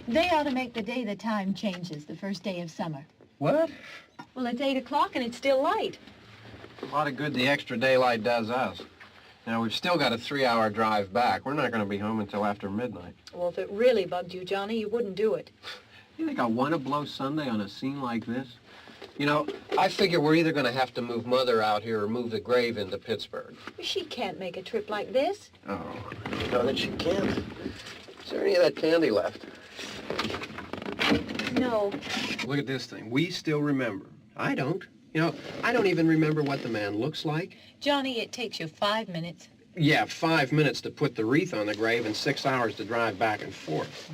They ought to make the day the time changes, the first day of summer. What? Well, it's 8 o'clock and it's still light. A lot of good the extra daylight does us. Now, we've still got a 3-hour drive back. We're not going to be home until after midnight. Well, if it really bugged you, Johnny, you wouldn't do it. You think I want to blow Sunday on a scene like this? You know, I figure we're either going to have to move Mother out here or move the grave into Pittsburgh. She can't make a trip like this. Oh, you know that she can't. Is there any of that candy left? No. Look at this thing. We still remember. I don't. You know, I don't even remember what the man looks like. Johnny, it takes you 5 minutes. Yeah, 5 minutes to put the wreath on the grave and 6 hours to drive back and forth.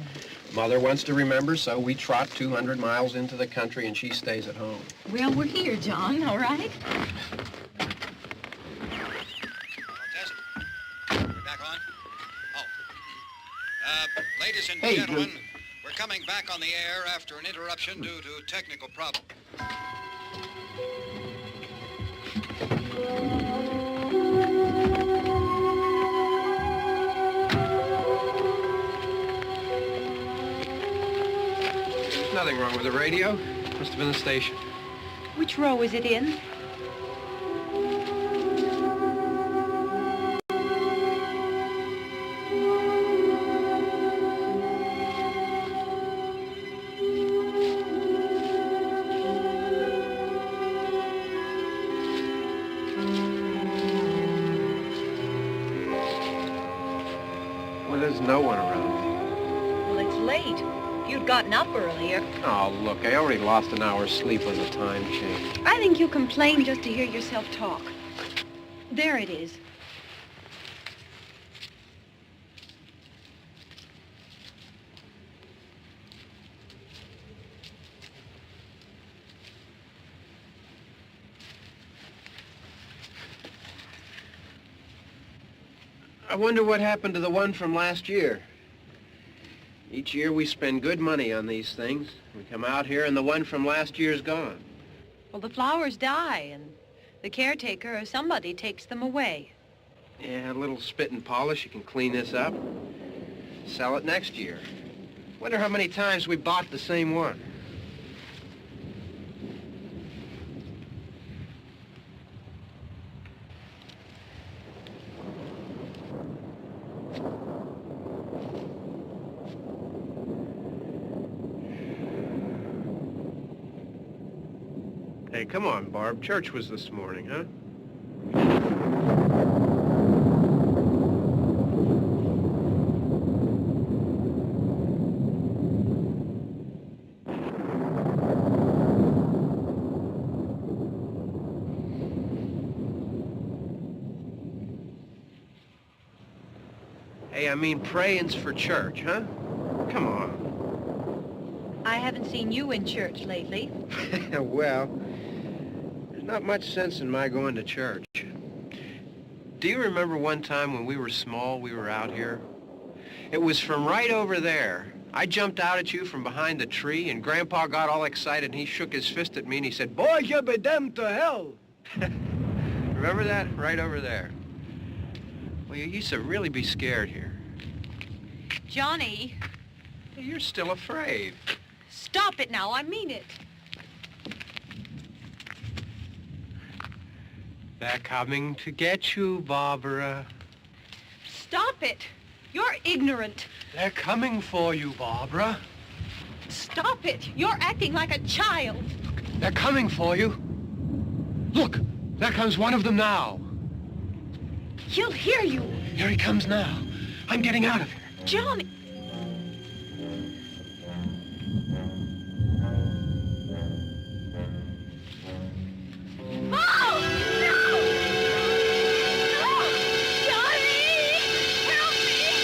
Mother wants to remember, so we trot 200 miles into the country and she stays at home. Well, we're here, John, all right? Test. We're back on? Oh. Ladies and gentlemen, we're coming back on the air after an interruption due to technical problem. There's nothing wrong with the radio. Must have been the station. Which row is it in? Well, there's no one around. Well, it's late. If you'd gotten up earlier. Oh, look, I already lost an hour's sleep when the time changed. I think you complain just to hear yourself talk. There it is. I wonder what happened to the one from last year. Each year we spend good money on these things. We come out here and the one from last year's gone. Well, the flowers die, and the caretaker or somebody takes them away. Yeah, a little spit and polish, you can clean this up. Sell it next year. Wonder how many times we bought the same one. Hey, come on, Barb. Church was this morning, huh? Hey, I mean praying's for church, huh? Come on. I haven't seen you in church lately. Well, there's not much sense in my going to church. Do you remember one time when we were small, we were out here? It was from right over there. I jumped out at you from behind the tree, and Grandpa got all excited, and he shook his fist at me, and he said, "Boy, you be damned to hell." Remember that? Right over there. Well, you used to really be scared here. Johnny, You're still afraid. stop it now. I mean it. They're coming to get you, Barbara. Stop it. You're ignorant. They're coming for you, Barbara. Stop it. You're acting like a child. They're coming for you. Look, there comes one of them now. He'll hear you. Here he comes now. I'm getting out of here. Johnny. Oh! No! No! Johnny! Help me!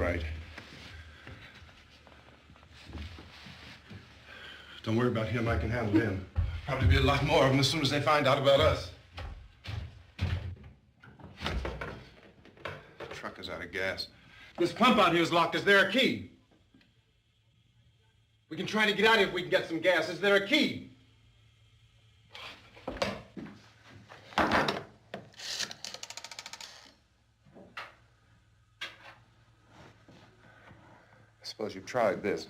right. Don't worry about him. I can handle him. Probably be a lot more of them as soon as they find out about us. The truck is out of gas. This pump out here is locked. Is there a key? We can try to get out here if we can get some gas. Is there a key? I suppose you've tried this.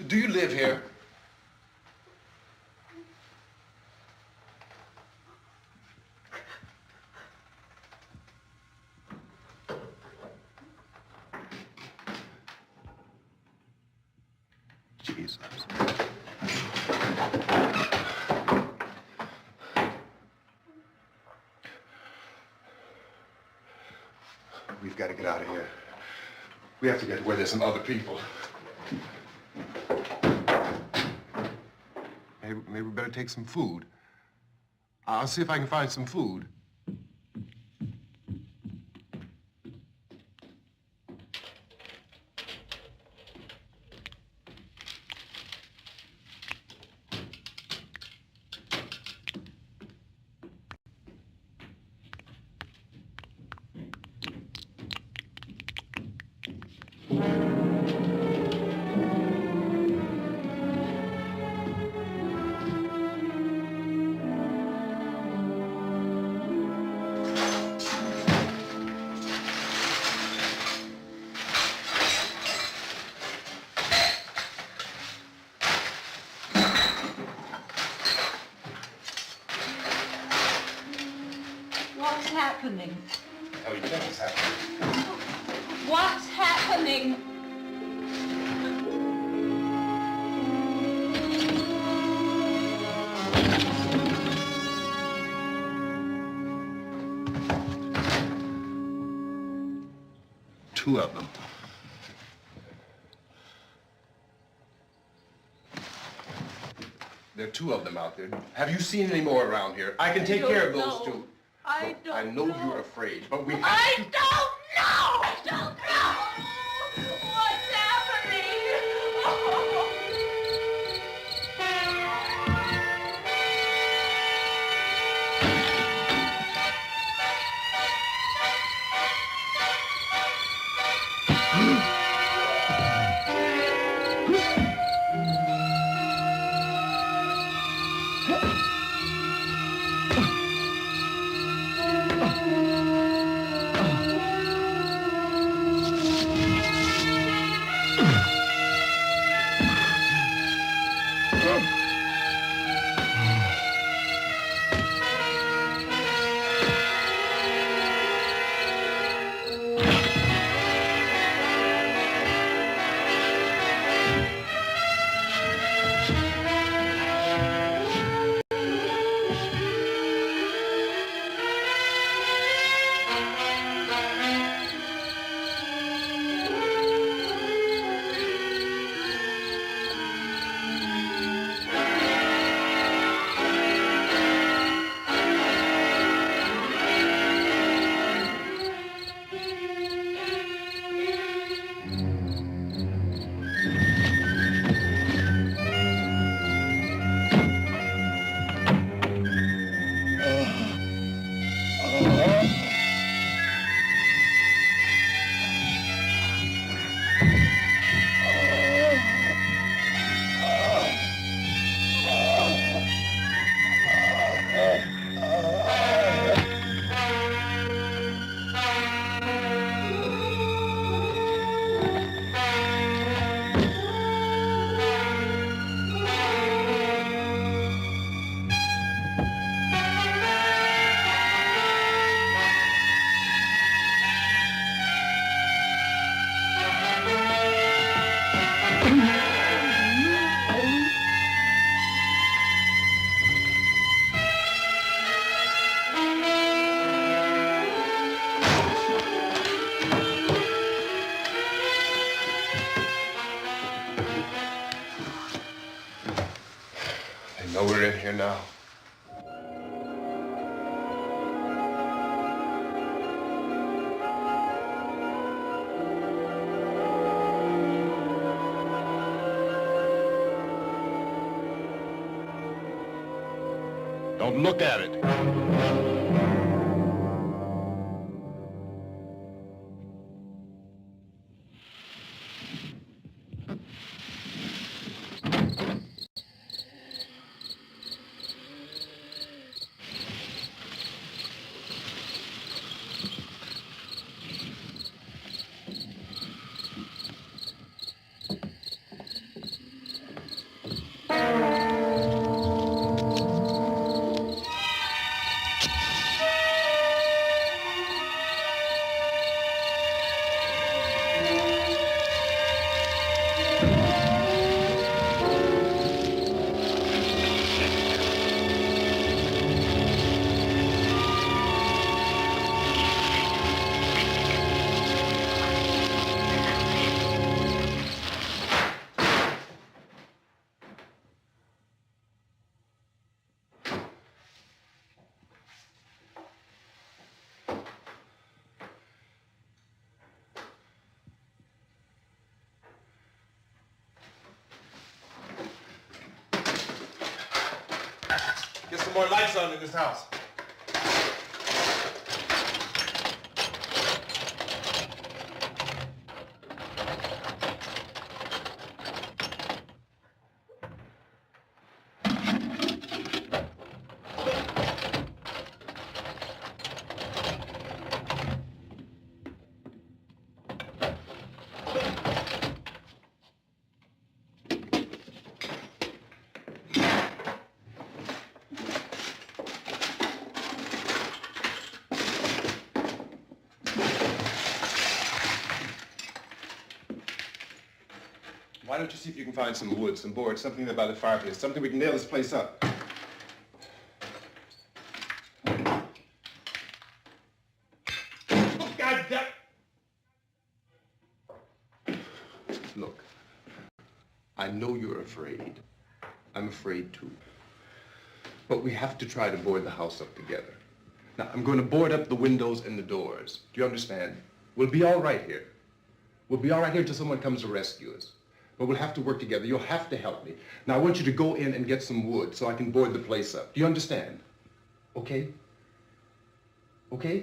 Do you live here? Jesus. We've got to get out of here. We have to get where there's some other people. Maybe we better take some food. I'll see if I can find some food. What's happening? How do you think it's happening? What's happening? Two of them. There are two of them out there. Have you seen any more around here? I can take care of those two. I don't I know you're afraid, but we have I to... don't know! I don't know! What's happening? here now. Don't look at it. Get some more lights on in this house. Why don't you see if you can find some wood, some boards, something there by the fireplace, something we can nail this place up. God damn! Look, I know you're afraid. I'm afraid too. But we have to try to board the house up together. Now, I'm going to board up the windows and the doors. Do you understand? We'll be all right here. We'll be all right here until someone comes to rescue us. But we'll have to work together. You'll have to help me. Now, I want you to go in and get some wood so I can board the place up. Do you understand? Okay? Okay?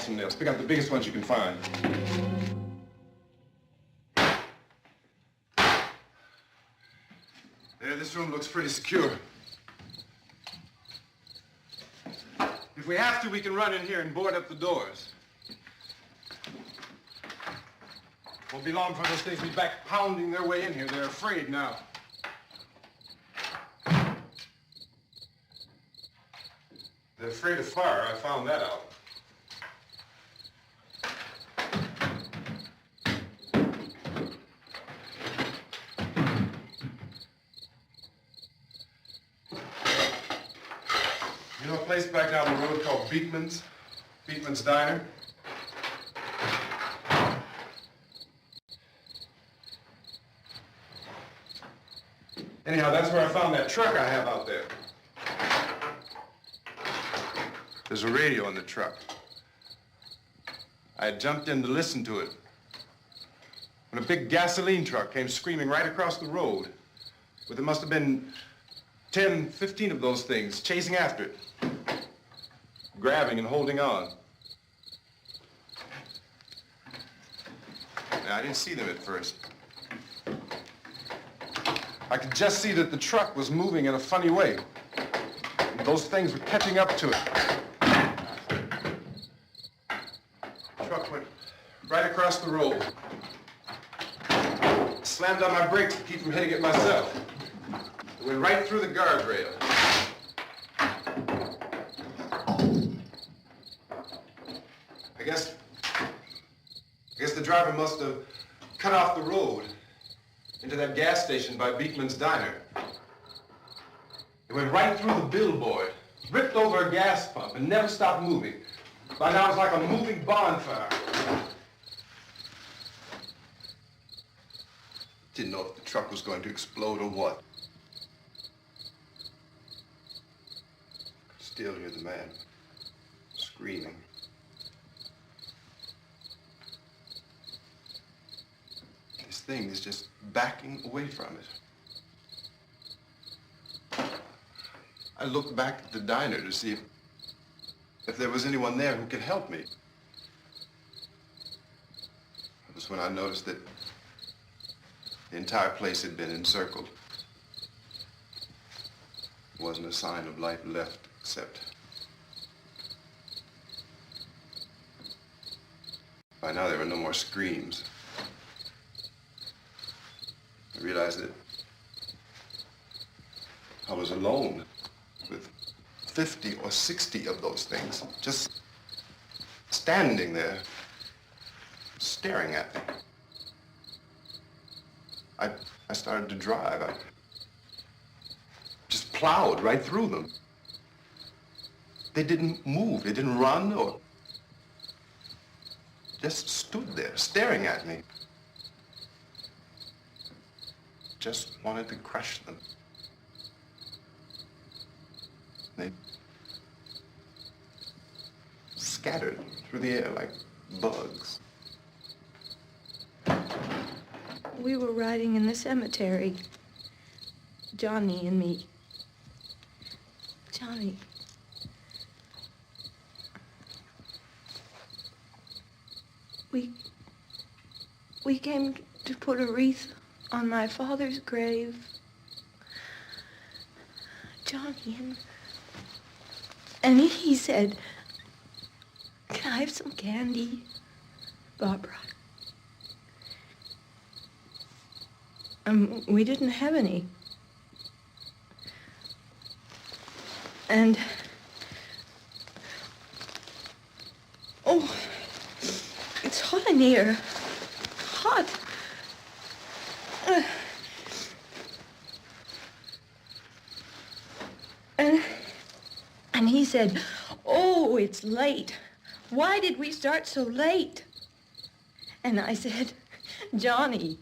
some nails. Pick out the biggest ones you can find. There, this room looks pretty secure. If we have to, we can run in here and board up the doors. Won't be long for those things to be back pounding their way in here. They're afraid now. They're afraid of fire. I found that out. You know a place back down the road called Beekman's? Beekman's Diner? Anyhow, that's where I found that truck I have out there. There's a radio in the truck. I had jumped in to listen to it when a big gasoline truck came screaming right across the road with there must have been 10, 15 of those things chasing after it, grabbing and holding on. Now, I didn't see them at first. I could just see that the truck was moving in a funny way. And those things were catching up to it. The truck went right across the road. Slammed on my brakes to keep from hitting it myself. It went right through the guardrail. I guess the driver must have cut off the road into that gas station by Beekman's Diner. It went right through the billboard, ripped over a gas pump, and never stopped moving. By now, it's like a moving bonfire. Didn't know if the truck was going to explode or what. Could still hear the man screaming. This thing is just backing away from it. I looked back at the diner to see if there was anyone there who could help me. It was when I noticed that the entire place had been encircled. There wasn't a sign of life left except by now there were no more screams. I realized that I was alone with 50 or 60 of those things, just standing there, staring at me. I started to drive. I just plowed right through them. They didn't move. They didn't run or just stood there staring at me. Just wanted to crush them. They scattered through the air like bugs. We were riding in the cemetery, Johnny and me. Johnny. We came to put a wreath on my father's grave. Johnny, and he said, "Can I have some candy, Barbara?" We didn't have any. And, oh, it's hot in here. Hot. And he said, "Oh, it's late. Why did we start so late?" And I said, "Johnny,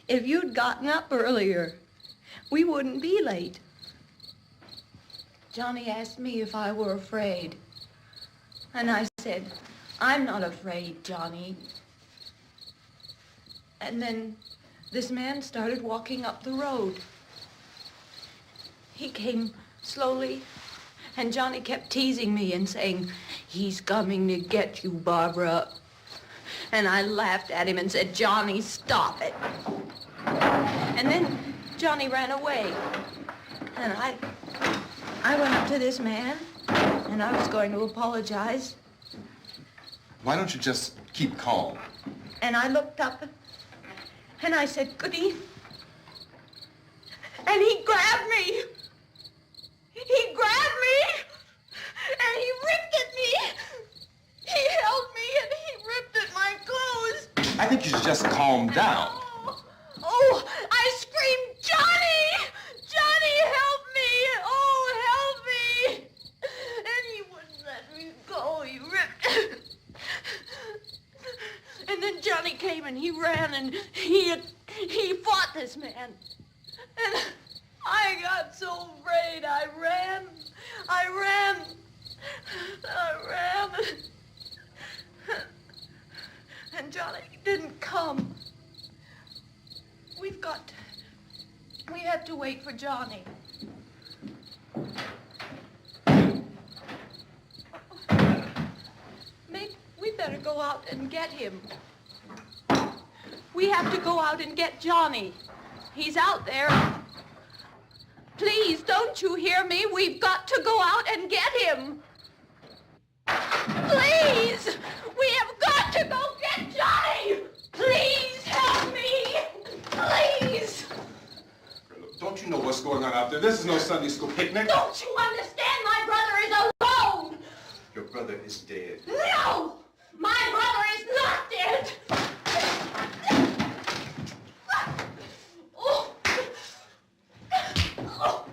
if you'd gotten up earlier, we wouldn't be late." Johnny asked me if I were afraid. And I said, "I'm not afraid, Johnny." And then this man started walking up the road. He came slowly, and Johnny kept teasing me and saying, "He's coming to get you, Barbara." And I laughed at him and said, "Johnny, stop it." And then Johnny ran away. And I went up to this man, and I was going to apologize. Why don't you just keep calm? And I looked up, and I said, "Goody." And he grabbed me. He grabbed me, and he ripped at me. He held me, and he ripped at my clothes. I think you should just calm down. Oh, I screamed, "Johnny! Johnny, help me! Oh, help me!" And he wouldn't let me go. He ripped. And then Johnny came and he ran and he fought this man. And I got so afraid. I ran. And Johnny didn't come. We have to wait for Johnny. We better go out and get him. We have to go out and get Johnny. He's out there. Please, don't you hear me? We've got to go out and get him. Please! We have got to go get Johnny! Please help me! Please! Don't you know what's going on out there? This is no Sunday school picnic. Don't you understand? My brother is alone! Your brother is dead. No! My brother is not dead! Oh. Oh. Oh.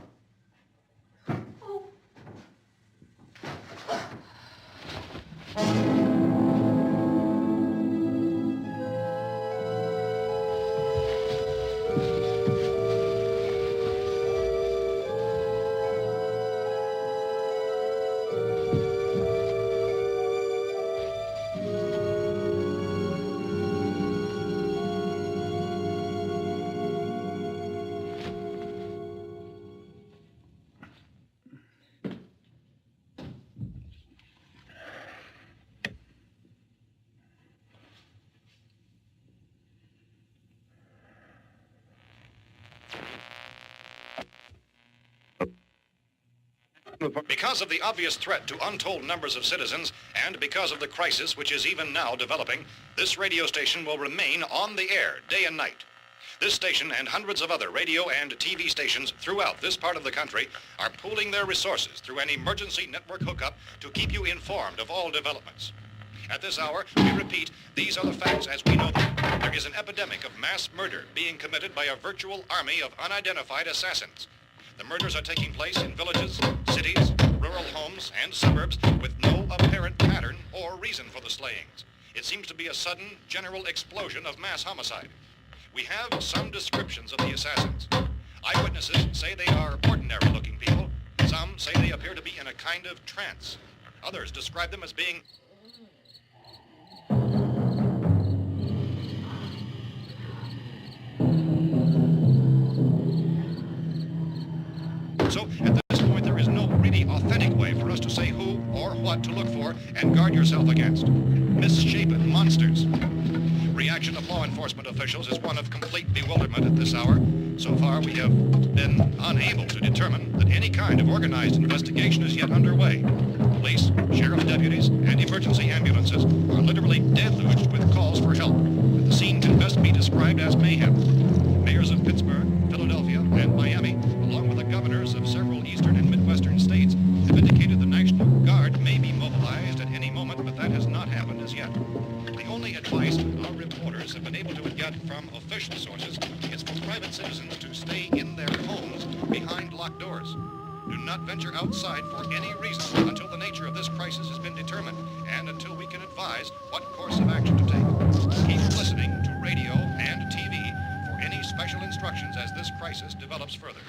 Because of the obvious threat to untold numbers of citizens, and because of the crisis which is even now developing, this radio station will remain on the air day and night. This station and hundreds of other radio and TV stations throughout this part of the country are pooling their resources through an emergency network hookup to keep you informed of all developments. At this hour, we repeat, these are the facts as we know them. There is an epidemic of mass murder being committed by a virtual army of unidentified assassins. The murders are taking place in villages, cities, rural homes, and suburbs with no apparent pattern or reason for the slayings. It seems to be a sudden, general explosion of mass homicide. We have some descriptions of the assassins. Eyewitnesses say they are ordinary-looking people. Some say they appear to be in a kind of trance. Others describe them as being So, at this point, there is no really authentic way for us to say who or what to look for and guard yourself against. Misshapen monsters. Reaction of law enforcement officials is one of complete bewilderment at this hour. So far, we have been unable to determine that any kind of organized investigation is yet underway. Police, sheriff deputies, and emergency ambulances are literally deluged with calls for help. And the scene can best be described as mayhem. Mayors of Pittsburgh, Philadelphia, and Miami, along with the governors of several eastern and midwestern states, have indicated the National Guard may be mobilized at any moment, but that has not happened as yet. The only advice our reporters have been able to get from official sources is for private citizens to stay in their homes behind locked doors. Do not venture outside for any reason until the nature of this crisis has been determined and until we can advise what course of action to take. Keep listening to radio and TV for any special instructions as this crisis develops further.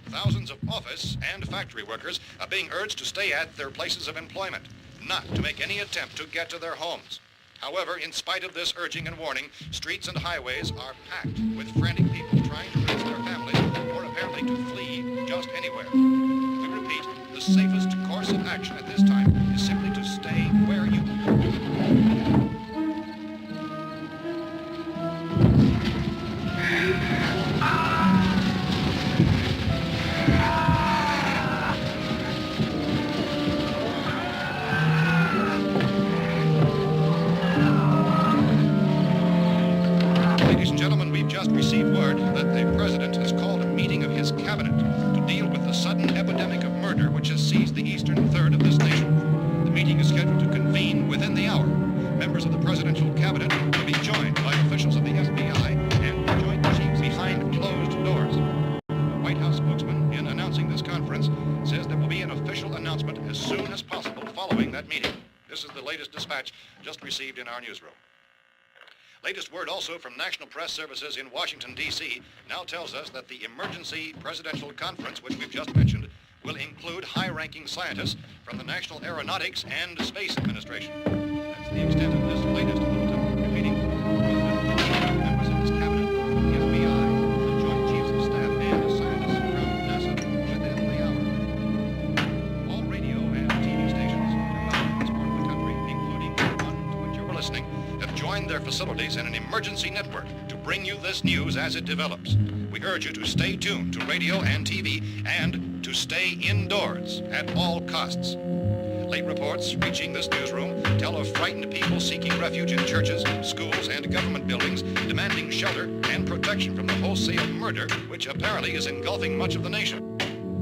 Thousands of office and factory workers are being urged to stay at their places of employment, not to make any attempt to get to their homes. However, in spite of this urging and warning, streets and highways are packed with frantic people trying to reach their families or apparently to flee just anywhere. We repeat, the safest course of action at this time is simply to stay just received word that the president has called a meeting of his cabinet to deal with the sudden epidemic of murder which has seized the eastern third of this nation. The meeting is scheduled to convene within the hour. Members of the presidential cabinet will be joined by officials of the FBI and the Joint Chiefs behind closed doors. The White House spokesman, in announcing this conference, says there will be an official announcement as soon as possible following that meeting. This is the latest dispatch just received in our newsroom. Latest word also from National Press Services in Washington, D.C. now tells us that the emergency presidential conference, which we've just mentioned, will include high-ranking scientists from the National Aeronautics and Space Administration. That's the extent of this latest bulletin. Repeating, the President, members of his cabinet, the FBI, the Joint Chiefs of Staff, and scientists from NASA within the hour. All radio and TV stations throughout this part of the country, including the one to which you're listening, have joined their facilities in an emergency network to bring you this news as it develops. We urge you to stay tuned to radio and TV and to stay indoors at all costs. Late reports reaching this newsroom tell of frightened people seeking refuge in churches, schools, and government buildings, demanding shelter and protection from the wholesale murder which apparently is engulfing much of the nation.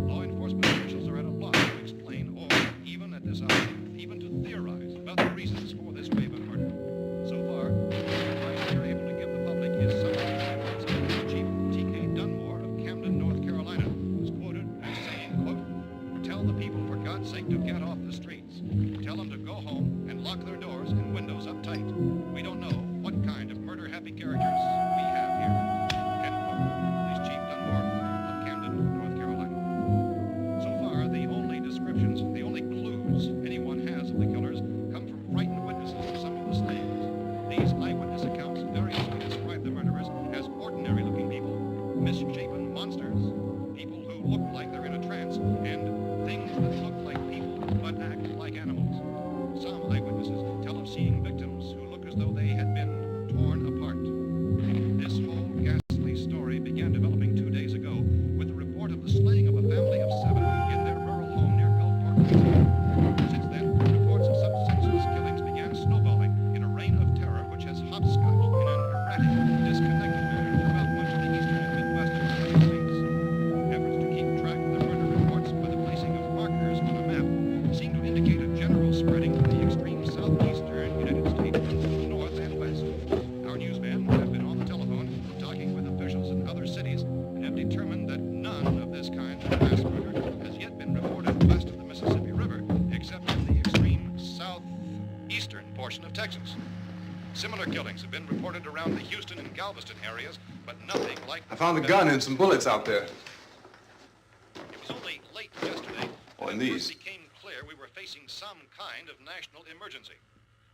Law enforcement officials are at a loss to explain or, even at this hour, even to theorize about the reasons for this wave of murder. So far, the advice they're able to give the public is something like Chief T.K. Dunmore of Camden, North Carolina, was quoted as saying, quote, "Tell the people, for God's sake, to get off the streets. Tell them to go home and lock their doors and windows up tight. We don't know what kind of murder-happy characters we have here." End quote. This Chief Dunmore of Camden, North Carolina. So far, the only descriptions, the only clues anyone has of the killers come from frightened witnesses of some of the slayings. These eyewitness accounts variously describe the murderers as ordinary-looking people, misshapen monsters, people who look like they're in a trance, and things that look like people but act like animals. Some eyewitnesses tell of seeing victims who look as though they had been torn apart. This whole ghastly story began developing 2 days ago with the report of the slaying of a family of 7 in their rural home near Gulfport, Louisiana. Since then, reports of such senseless killings began snowballing in a reign of terror which has hopscotched in an erratic, disconnected manner throughout much of the eastern and midwestern United States. Efforts to keep track of the murder reports by the placing of markers on a map seem to indicate a general spreading of the extreme southeastern United States to north and west. Our newsmen have been on the telephone talking with officials in other cities and have determined that none of this kind of mass murder has yet been reported west of the Mississippi River, except in the extreme southeastern portion of Texas. Similar killings have been reported around the Houston and Galveston areas, but nothing like... I found a gun and some bullets out there. It was only late yesterday Oh, and when it these. first became clear we were facing some kind of national emergency.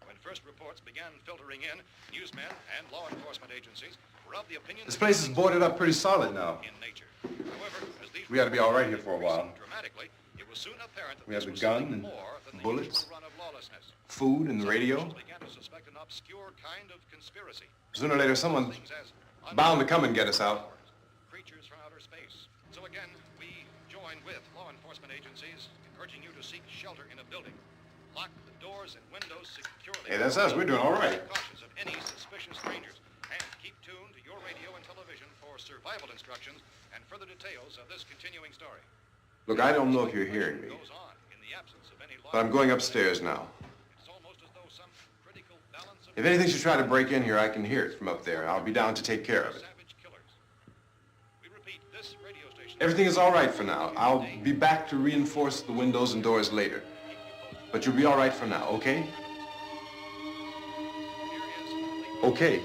When first reports began filtering in, newsmen and law enforcement agencies were of the opinion This that place is boarded up pretty solid now. in nature. However, as these We ought to be all right here for a reports while. increased dramatically, it was soon apparent that We have this the was gun something and more than the bullets, usual run of lawlessness. food and the Some radio. officials began to suspect an obscure kind of conspiracy. Sooner or later, someone's Things as bound to come and get us out. creatures from outer space. So again, we join with law enforcement agencies in urging you to seek shelter in a building. Lock the doors and windows securely. Hey, that's us. We're doing all right. Cautious of any suspicious strangers. And keep tuned to your radio and television for survival instructions and further details of this continuing story. Look, I don't know if you're hearing me, Goes on in the absence of any law. but I'm going upstairs now. It's almost as though some critical balance of If anything should try to break in here, I can hear it from up there. I'll be down to take care of it. savage killers. We repeat, this radio station. Everything is all right for now. I'll be back to reinforce the windows and doors later. But you'll be all right for now, okay? Okay.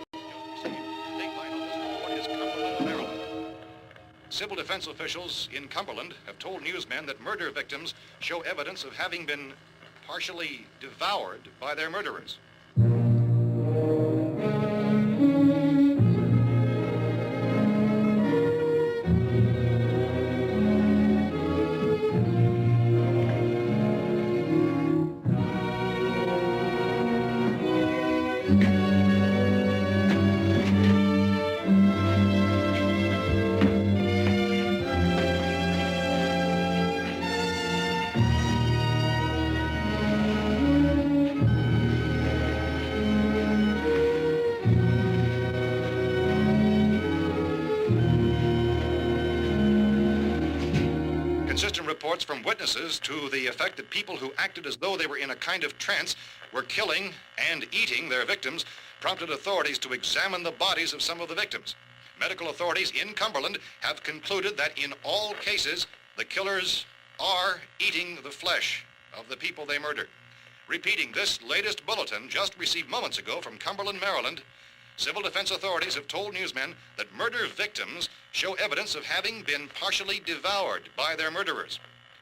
Civil defense officials in Cumberland have told newsmen that murder victims show evidence of having been partially devoured by their murderers. Consistent reports from witnesses to the effect that people who acted as though they were in a kind of trance were killing and eating their victims prompted authorities to examine the bodies of some of the victims. Medical authorities in Cumberland have concluded that in all cases, the killers are eating the flesh of the people they murdered. Repeating this latest bulletin just received moments ago from Cumberland, Maryland, civil defense authorities have told newsmen that murder victims show evidence of having been partially devoured by their murderers.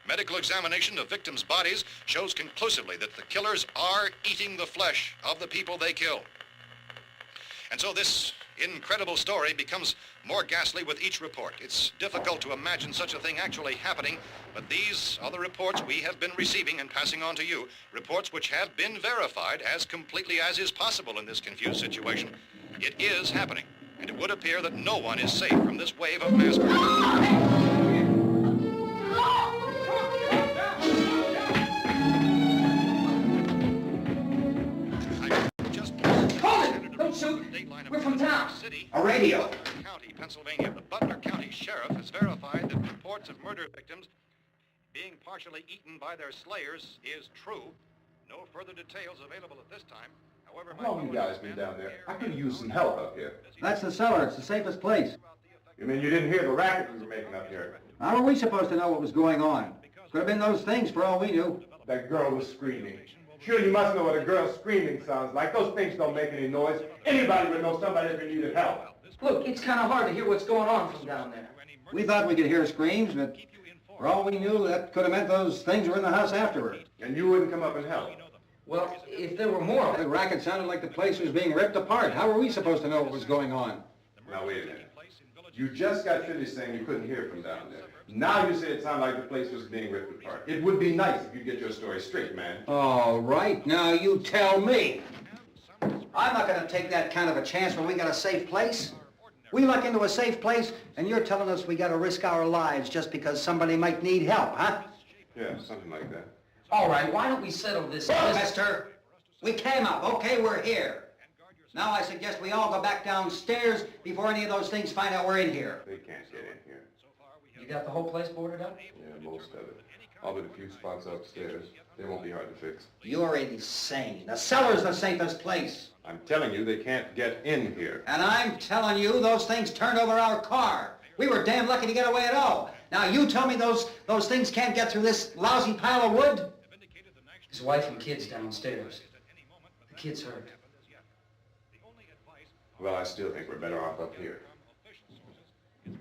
Medical examination of victims' bodies shows conclusively that the killers are eating the flesh of the people they kill. And so this incredible story becomes more ghastly with each report. It's difficult to imagine such a thing actually happening, but these are the reports we have been receiving and passing on to you, reports which have been verified as completely as is possible in this confused situation. It is happening, and it would appear that no one is safe from this wave of mass murder. We're from town. A radio. County, Pennsylvania. The Butler County Sheriff has verified that reports of murder victims being partially eaten by their slayers is true. No further details available at this time. However, How long you guys been down there? I could use some help up here. That's the cellar. It's the safest place. You mean you didn't hear the racket we were making up here? How are we supposed to know what was going on? Could have been those things for all we knew. That girl was screaming. Sure, you must know what a girl's screaming sounds like. Those things don't make any noise. Anybody would know somebody ever needed help. Look, it's kind of hard to hear what's going on from down there. We thought we could hear screams, but for all we knew, that could have meant those things were in the house afterward. And you wouldn't come up and help. Well, if there were more of The it... racket sounded like the place was being ripped apart. How were we supposed to know what was going on? Now, wait a minute. You just got finished saying you couldn't hear from down there. Now you say it sounded like the place was being ripped apart. It would be nice if you get your story straight, man. All right, now you tell me. I'm not going to take that kind of a chance when we got a safe place. We luck into a safe place, and you're telling us we got to risk our lives just because somebody might need help, huh? Yeah, something like that. All right, why don't we settle this... Mister, we came up. Okay, we're here. Now I suggest we all go back downstairs before any of those things find out we're in here. They can't get in here. You got the whole place boarded up? Yeah, most of it. All but a few spots upstairs. They won't be hard to fix. You're insane. The cellar's the safest place. I'm telling you, they can't get in here. And I'm telling you, those things turned over our car. We were damn lucky to get away at all. Now you tell me those things can't get through this lousy pile of wood? His wife and kids downstairs. The kid's hurt. Well, I still think we're better off up here.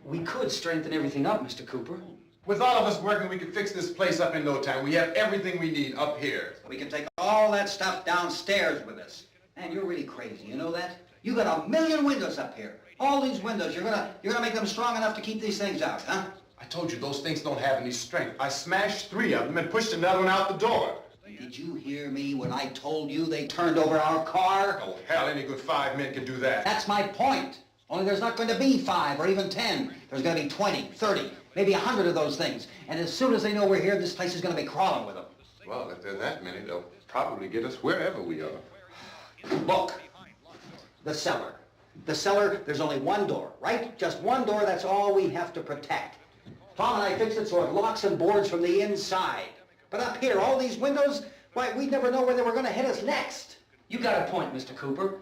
We could strengthen everything up, Mr. Cooper. With all of us working, we could fix this place up in no time. We have everything we need up here. We can take all that stuff downstairs with us. Man, you're really crazy, you know that? You got 1,000,000 windows up here. All these windows, you're gonna make them strong enough to keep these things out, huh? I told you those things don't have any strength. I smashed 3 of them and pushed another one out the door. Did you hear me when I told you they turned over our car? Oh, hell, any good 5 men can do that. That's my point. Only there's not going to be 5 or even 10. There's going to be 20, 30, maybe 100 of those things. And as soon as they know we're here, this place is going to be crawling with them. Well, if there are that many, they'll probably get us wherever we are. Look, the cellar. The cellar, there's only one door, right? Just one door, that's all we have to protect. Tom and I fixed it so it locks and boards from the inside. But up here, all these windows, why, we'd never know where they were going to hit us next. You got a point, Mr. Cooper.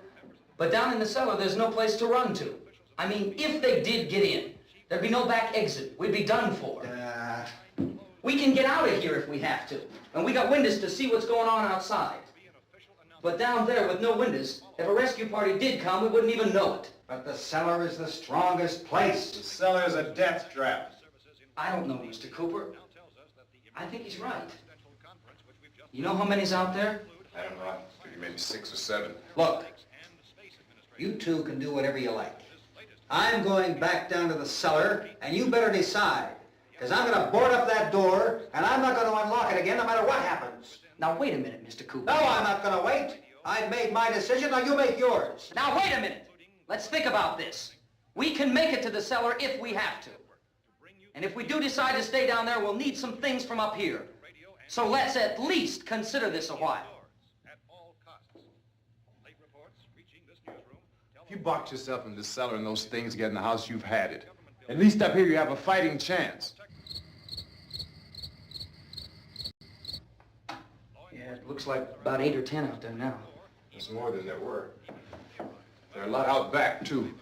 But down in the cellar, there's no place to run to. I mean, if they did get in, there'd be no back exit. We'd be done for. We can get out of here if we have to. And we got windows to see what's going on outside. But down there with no windows, if a rescue party did come, we wouldn't even know it. But the cellar is the strongest place. The cellar is a death trap. I don't know, Mr. Cooper. I think he's right. You know how many's out there? I don't know. Maybe 6 or 7. Look, you two can do whatever you like. I'm going back down to the cellar, and you better decide. Because I'm going to board up that door, and I'm not going to unlock it again no matter what happens. Now, wait a minute, Mr. Cooper. No, I'm not going to wait. I've made my decision, now you make yours. Now, wait a minute. Let's think about this. We can make it to the cellar if we have to. And if we do decide to stay down there, we'll need some things from up here. So let's at least consider this a while. If you box yourself in the cellar and those things get in the house, you've had it. At least up here you have a fighting chance. Looks like about 8 or 10 out there now. There's more than there were. There are a lot out back, too.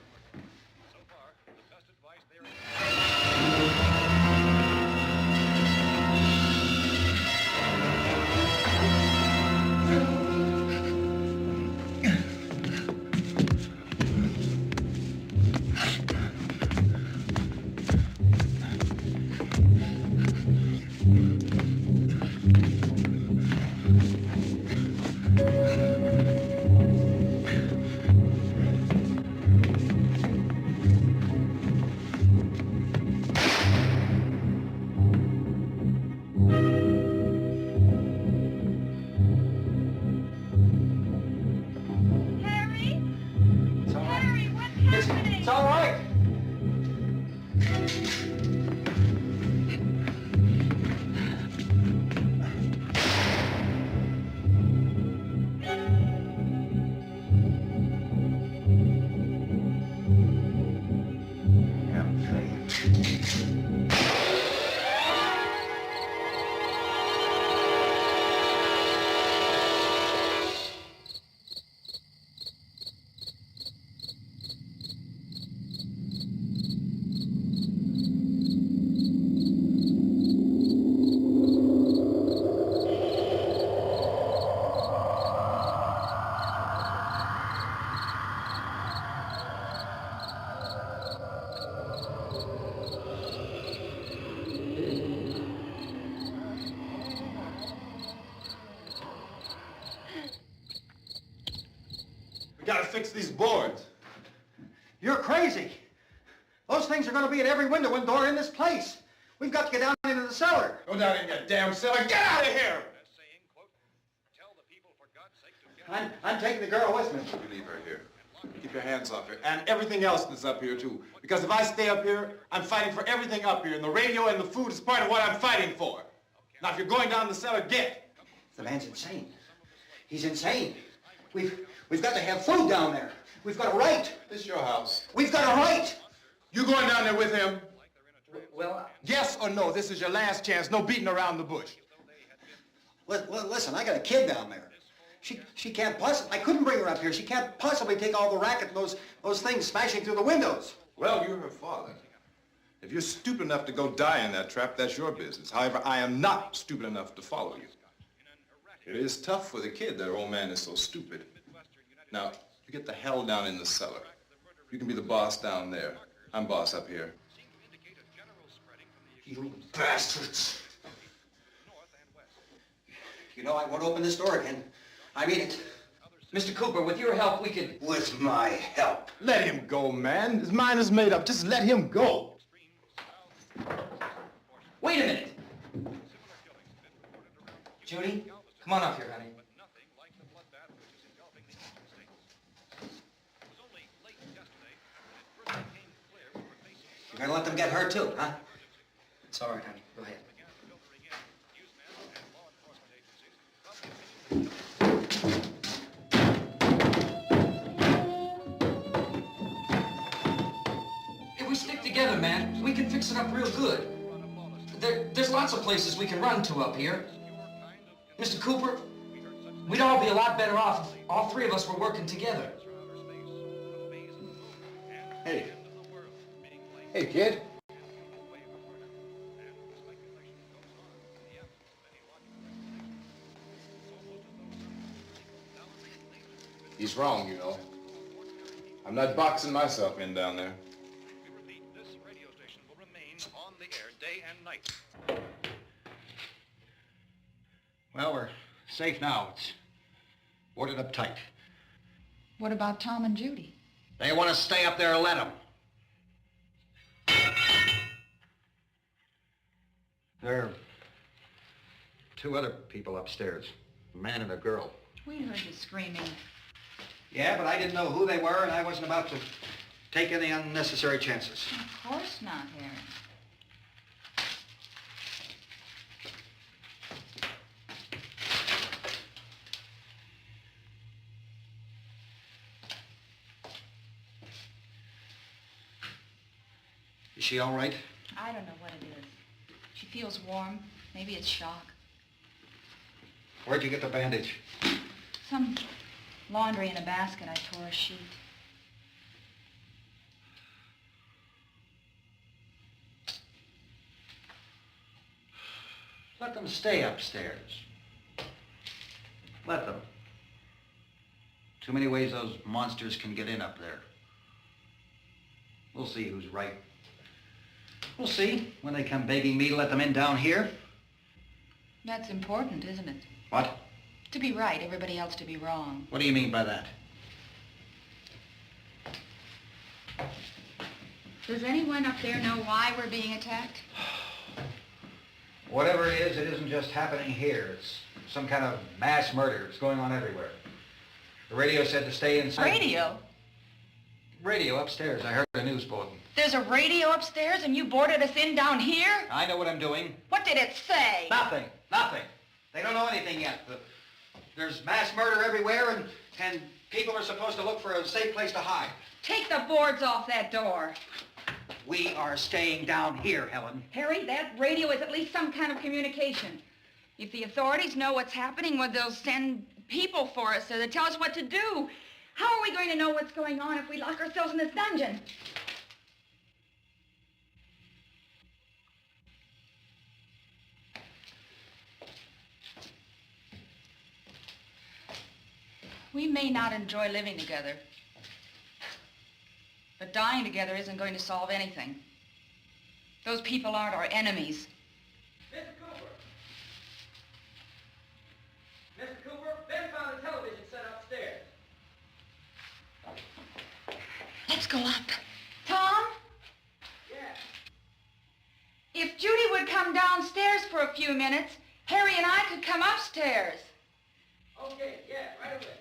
It's all right. We gotta fix these boards. You're crazy. Those things are going to be at every window and door in this place. We've got to get down into the cellar. Go down in your damn cellar. Get out of here! I'm taking the girl with me. You leave her here. Keep your hands off her. And everything else that's up here, too. Because if I stay up here, I'm fighting for everything up here. And the radio and the food is part of what I'm fighting for. Now, if you're going down the cellar, get. The man's insane. He's insane. We've got to have food down there. We've got a right. This is your house. We've got a right. You going down there with him? Well, Yes or no? This is your last chance. No beating around the bush. Listen, I got a kid down there. She can't possibly, I couldn't bring her up here. She can't possibly take all the racket and those things smashing through the windows. Well, you're her father. If you're stupid enough to go die in that trap, that's your business. However, I am not stupid enough to follow you. It is tough for the kid that her old man is so stupid. Now, you get the hell down in the cellar. You can be the boss down there. I'm boss up here. You bastards. You know, I won't open this door again. I mean it. Mr. Cooper, with your help, we could... With my help. Let him go, man. His mind is made up. Just let him go. Wait a minute. Judy, come on up here, honey. You're gonna let them get hurt too, huh? It's all right, honey. Go ahead. If we stick together, man, we can fix it up real good. There's lots of places we can run to up here. Mr. Cooper, we'd all be a lot better off if all three of us were working together. Hey. Hey, kid. He's wrong, you know. I'm not boxing myself in down there. We repeat, this radio station will remain on the air day and night. Well, we're safe now. It's boarded up tight. What about Tom and Judy? They want to stay up there, let them. There are two other people upstairs, a man and a girl. We heard you screaming. Yeah, but I didn't know who they were, and I wasn't about to take any unnecessary chances. Of course not, Harry. Is she all right? I don't know what it is. She feels warm. Maybe it's shock. Where'd you get the bandage? Some laundry in a basket. I tore a sheet. Let them stay upstairs. Let them. Too many ways those monsters can get in up there. We'll see who's right. We'll see when they come begging me to let them in down here. That's important, isn't it? What? To be right, everybody else to be wrong. What do you mean by that? Does anyone up there know why we're being attacked? Whatever it isn't just happening here. It's some kind of mass murder. It's going on everywhere. The radio said to stay inside. Radio? Radio upstairs. I heard a news bulletin. There's a radio upstairs and you boarded us in down here? I know what I'm doing. What did it say? Nothing. Nothing. They don't know anything yet. There's mass murder everywhere, and people are supposed to look for a safe place to hide. Take the boards off that door. We are staying down here, Helen. Harry, that radio is at least some kind of communication. If the authorities know what's happening, well, they'll send people for us to tell us what to do. How are we going to know what's going on if we lock ourselves in this dungeon? We may not enjoy living together, but dying together isn't going to solve anything. Those people aren't our enemies. Mr. Cooper! Mr. Cooper, Ben found a television set upstairs. Let's go up. Tom? Yeah. If Judy would come downstairs for a few minutes, Harry and I could come upstairs. Okay, yeah, right away.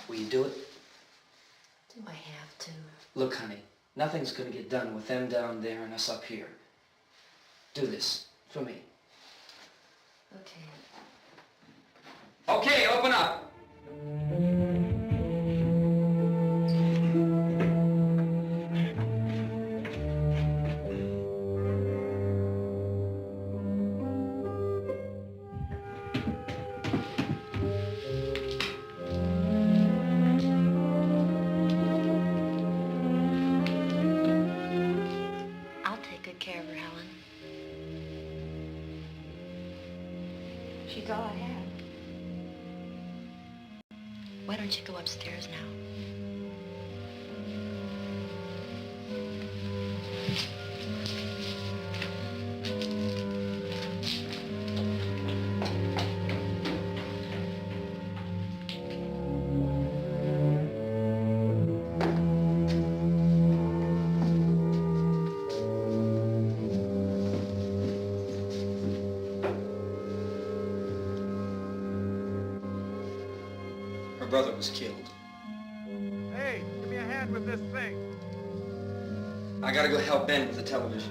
Will you do it? Do I have to? Look, honey, nothing's gonna get done with them down there and us up here. Do this for me. Okay. Okay, open up. I'll take good care of her, Helen. She's all I have. Why don't you go upstairs now? Her brother was killed. Hey, give me a hand with this thing. I gotta go help Ben with the television.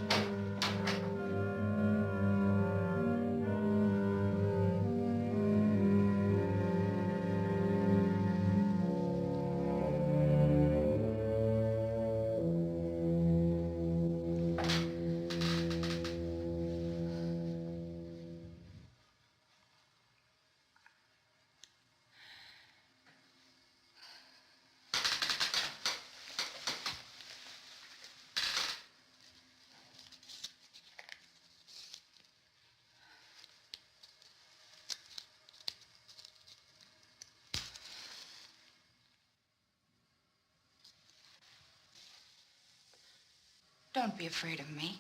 Don't be afraid of me.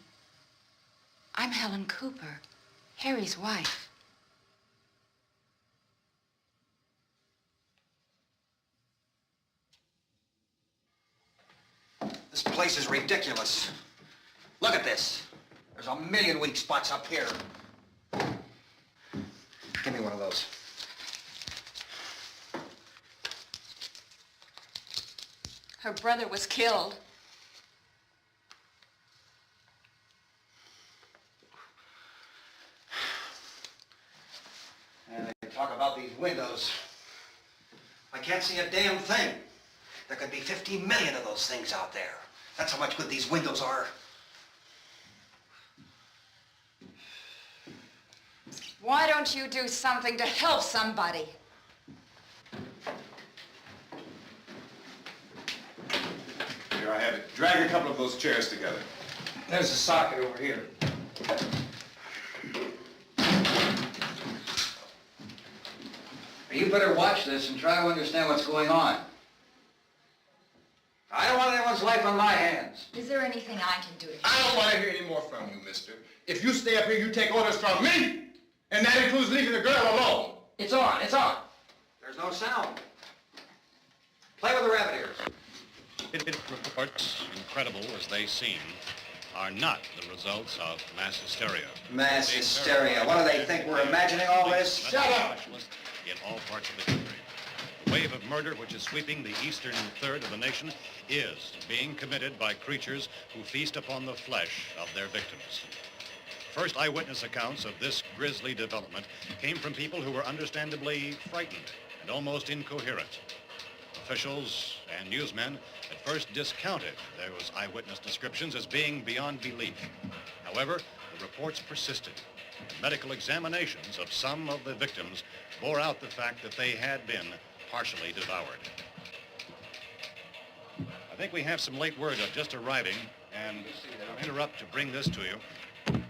I'm Helen Cooper, Harry's wife. This place is ridiculous. Look at this. There's a million weak spots up here. Give me one of those. Her brother was killed. And they talk about these windows. I can't see a damn thing. There could be 50 million of those things out there. That's how much good these windows are. Why don't you do something to help somebody? Here I have it. Drag a couple of those chairs together. There's a socket over here. You better watch this and try to understand what's going on. I don't want anyone's life on my hands. Is there anything I can do to help? I don't want to hear any more from you, mister. If you stay up here, you take orders from me. And that includes leaving the girl alone. It's on, it's on. There's no sound. Play with the rabbit ears. Reports, incredible as they seem, are not the results of mass hysteria. Mass hysteria. What do they think? We're imagining all this? Shut up! In all parts of the country. The wave of murder which is sweeping the eastern third of the nation is being committed by creatures who feast upon the flesh of their victims. First eyewitness accounts of this grisly development came from people who were understandably frightened and almost incoherent. Officials and newsmen at first discounted those eyewitness descriptions as being beyond belief. However, the reports persisted. Medical examinations of some of the victims bore out the fact that they had been partially devoured. I think we have some late word just arriving, and I'll interrupt to bring this to you.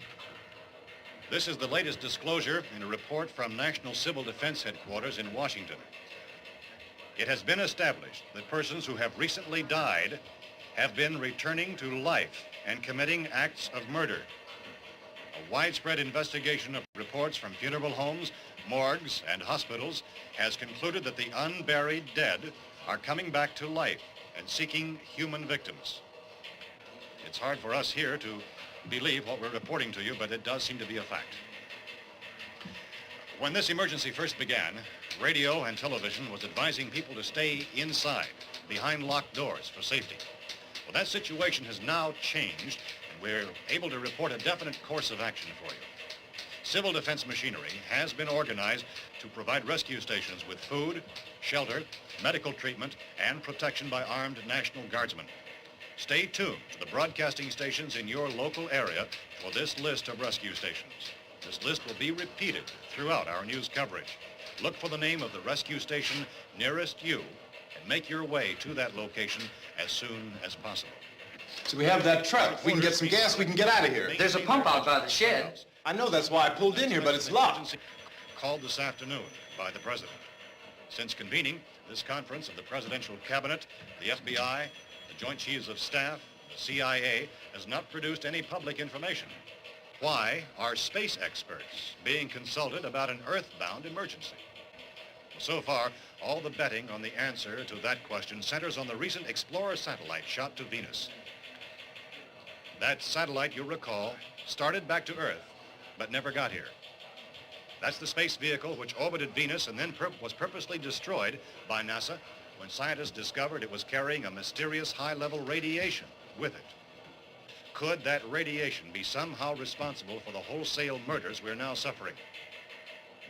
This is the latest disclosure in a report from National Civil Defense Headquarters in Washington. It has been established that persons who have recently died have been returning to life and committing acts of murder. A widespread investigation of reports from funeral homes, morgues, and hospitals has concluded that the unburied dead are coming back to life and seeking human victims. It's hard for us here to believe what we're reporting to you, but it does seem to be a fact. When this emergency first began, radio and television was advising people to stay inside, behind locked doors for safety. Well, that situation has now changed, and we're able to report a definite course of action for you. Civil defense machinery has been organized to provide rescue stations with food, shelter, medical treatment, and protection by armed National Guardsmen. Stay tuned to the broadcasting stations in your local area for this list of rescue stations. This list will be repeated throughout our news coverage. Look for the name of the rescue station nearest you and make your way to that location as soon as possible. So we have that truck. If we can get some gas, we can get out of here. There's a pump out by the shed. I know, that's why I pulled in here, but it's locked. Called this afternoon by the President. Since convening this conference of the Presidential Cabinet, the FBI, the Joint Chiefs of Staff, the CIA has not produced any public information. Why are space experts being consulted about an earthbound emergency? So far, all the betting on the answer to that question centers on the recent Explorer satellite shot to Venus. That satellite, you'll recall, started back to Earth, but never got here. That's the space vehicle which orbited Venus and then was purposely destroyed by NASA when scientists discovered it was carrying a mysterious high-level radiation with it. Could that radiation be somehow responsible for the wholesale murders we're now suffering?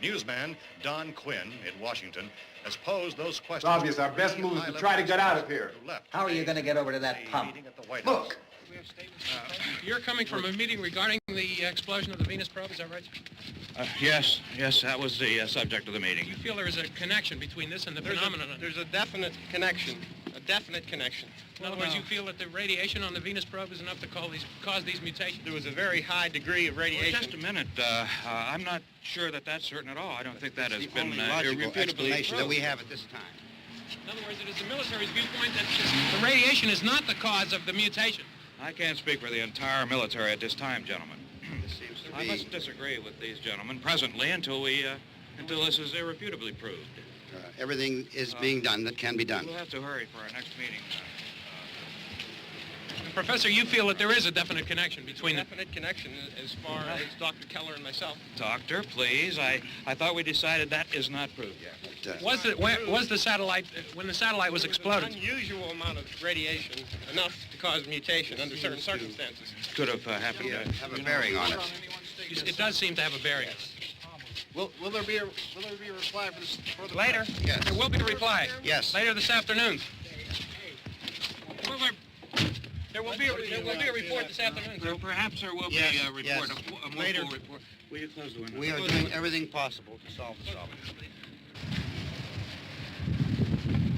Newsman Don Quinn in Washington has posed those questions. It's obvious our best move is to try to get out of here. How are you going to get over to that pump? Look! You're coming from a meeting regarding the explosion of the Venus probe, is that right? Yes, that was the subject of the meeting. You feel there is a connection between this and the phenomenon? There's a definite connection. In other words, you feel that the radiation on the Venus probe is enough to cause these mutations? There was a very high degree of radiation. Well, just a minute. I'm not sure that that's certain at all. I don't think that has been only logical irrefutably explanation proved. that we have at this time. In other words, it is the military's viewpoint that the radiation is not the cause of the mutation. I can't speak for the entire military at this time, gentlemen. This seems to I be... must disagree with these gentlemen presently until this is irrefutably proved. everything is being done that can be done. We'll have to hurry for our next meeting. Professor, you feel that there is a definite connection between them? Definite connection as far as Dr. Keller and myself. Doctor, please. I thought we decided that is not proved yet. Was the satellite, when the satellite was exploded? An unusual amount of radiation, enough to cause mutation under certain circumstances. Could have happened. Have a bearing on it. It does seem to have a bearing. Will there be a reply for this? Later? Yes. There will be a reply. Yes. Later this afternoon. There will be a report this afternoon, sir. Well, perhaps there will Yes, be a report, yes. a more Later. full report. Will you close the window? We are doing everything possible to solve this problem.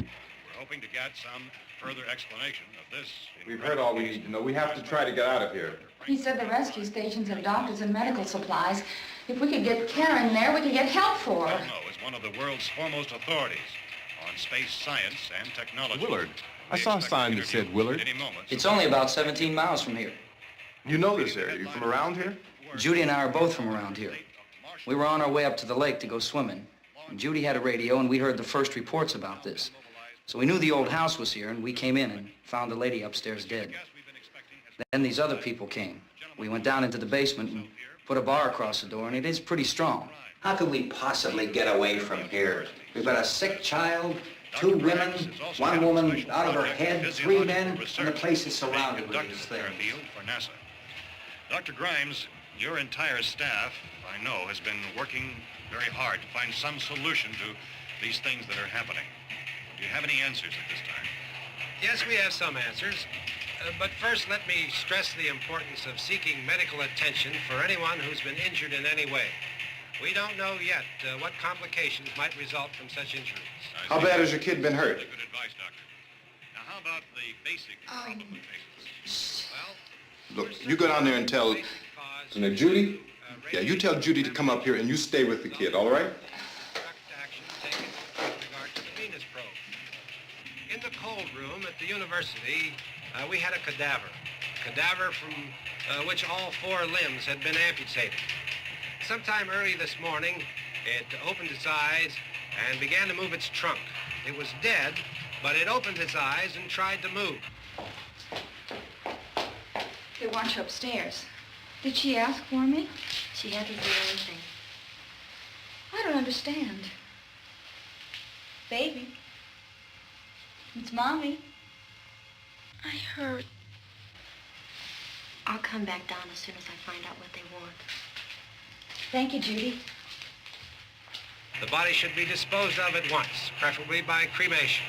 We're hoping to get some further explanation of this. We've heard all we need to know. We have to try to get out of here. He said the rescue stations have doctors and medical supplies. If we could get care in there, we could get help for her. Elmo is one of the world's foremost authorities on space science and technology. Willard. I saw a sign that said Willard. Any moment. It's only about 17 miles from here. You know this area. You from around here? Judy and I are both from around here. We were on our way up to the lake to go swimming, and Judy had a radio, and we heard the first reports about this. So we knew the old house was here, and we came in and found the lady upstairs dead. Then these other people came. We went down into the basement and put a bar across the door, and it is pretty strong. How could we possibly get away from here? We've got a sick child, 2 women, 1 woman out of her head, 3 men, and the place is surrounded with these things. For NASA. Dr. Grimes, your entire staff, I know, has been working very hard to find some solution to these things that are happening. Do you have any answers at this time? Yes, we have some answers. But first, let me stress the importance of seeking medical attention for anyone who's been injured in any way. We don't know yet what complications might result from such injuries. How bad has your kid been hurt? Good advice, Doctor. Now, how about the basic complications? Well, Look, you go down there and tell... Now, Judy? Yeah, you tell Judy to come up here and you stay with the kid, all right? Action taken with regard to the Venus probe. In the cold room at the university, we had a cadaver from which all 4 limbs had been amputated. Sometime early this morning, it opened its eyes and began to move its trunk. It was dead, but it opened its eyes and tried to move. They want you upstairs. Did she ask for me? She hasn't done anything. I don't understand. Baby. It's Mommy. I heard. I'll come back down as soon as I find out what they want. Thank you, Judy. The body should be disposed of at once, preferably by cremation.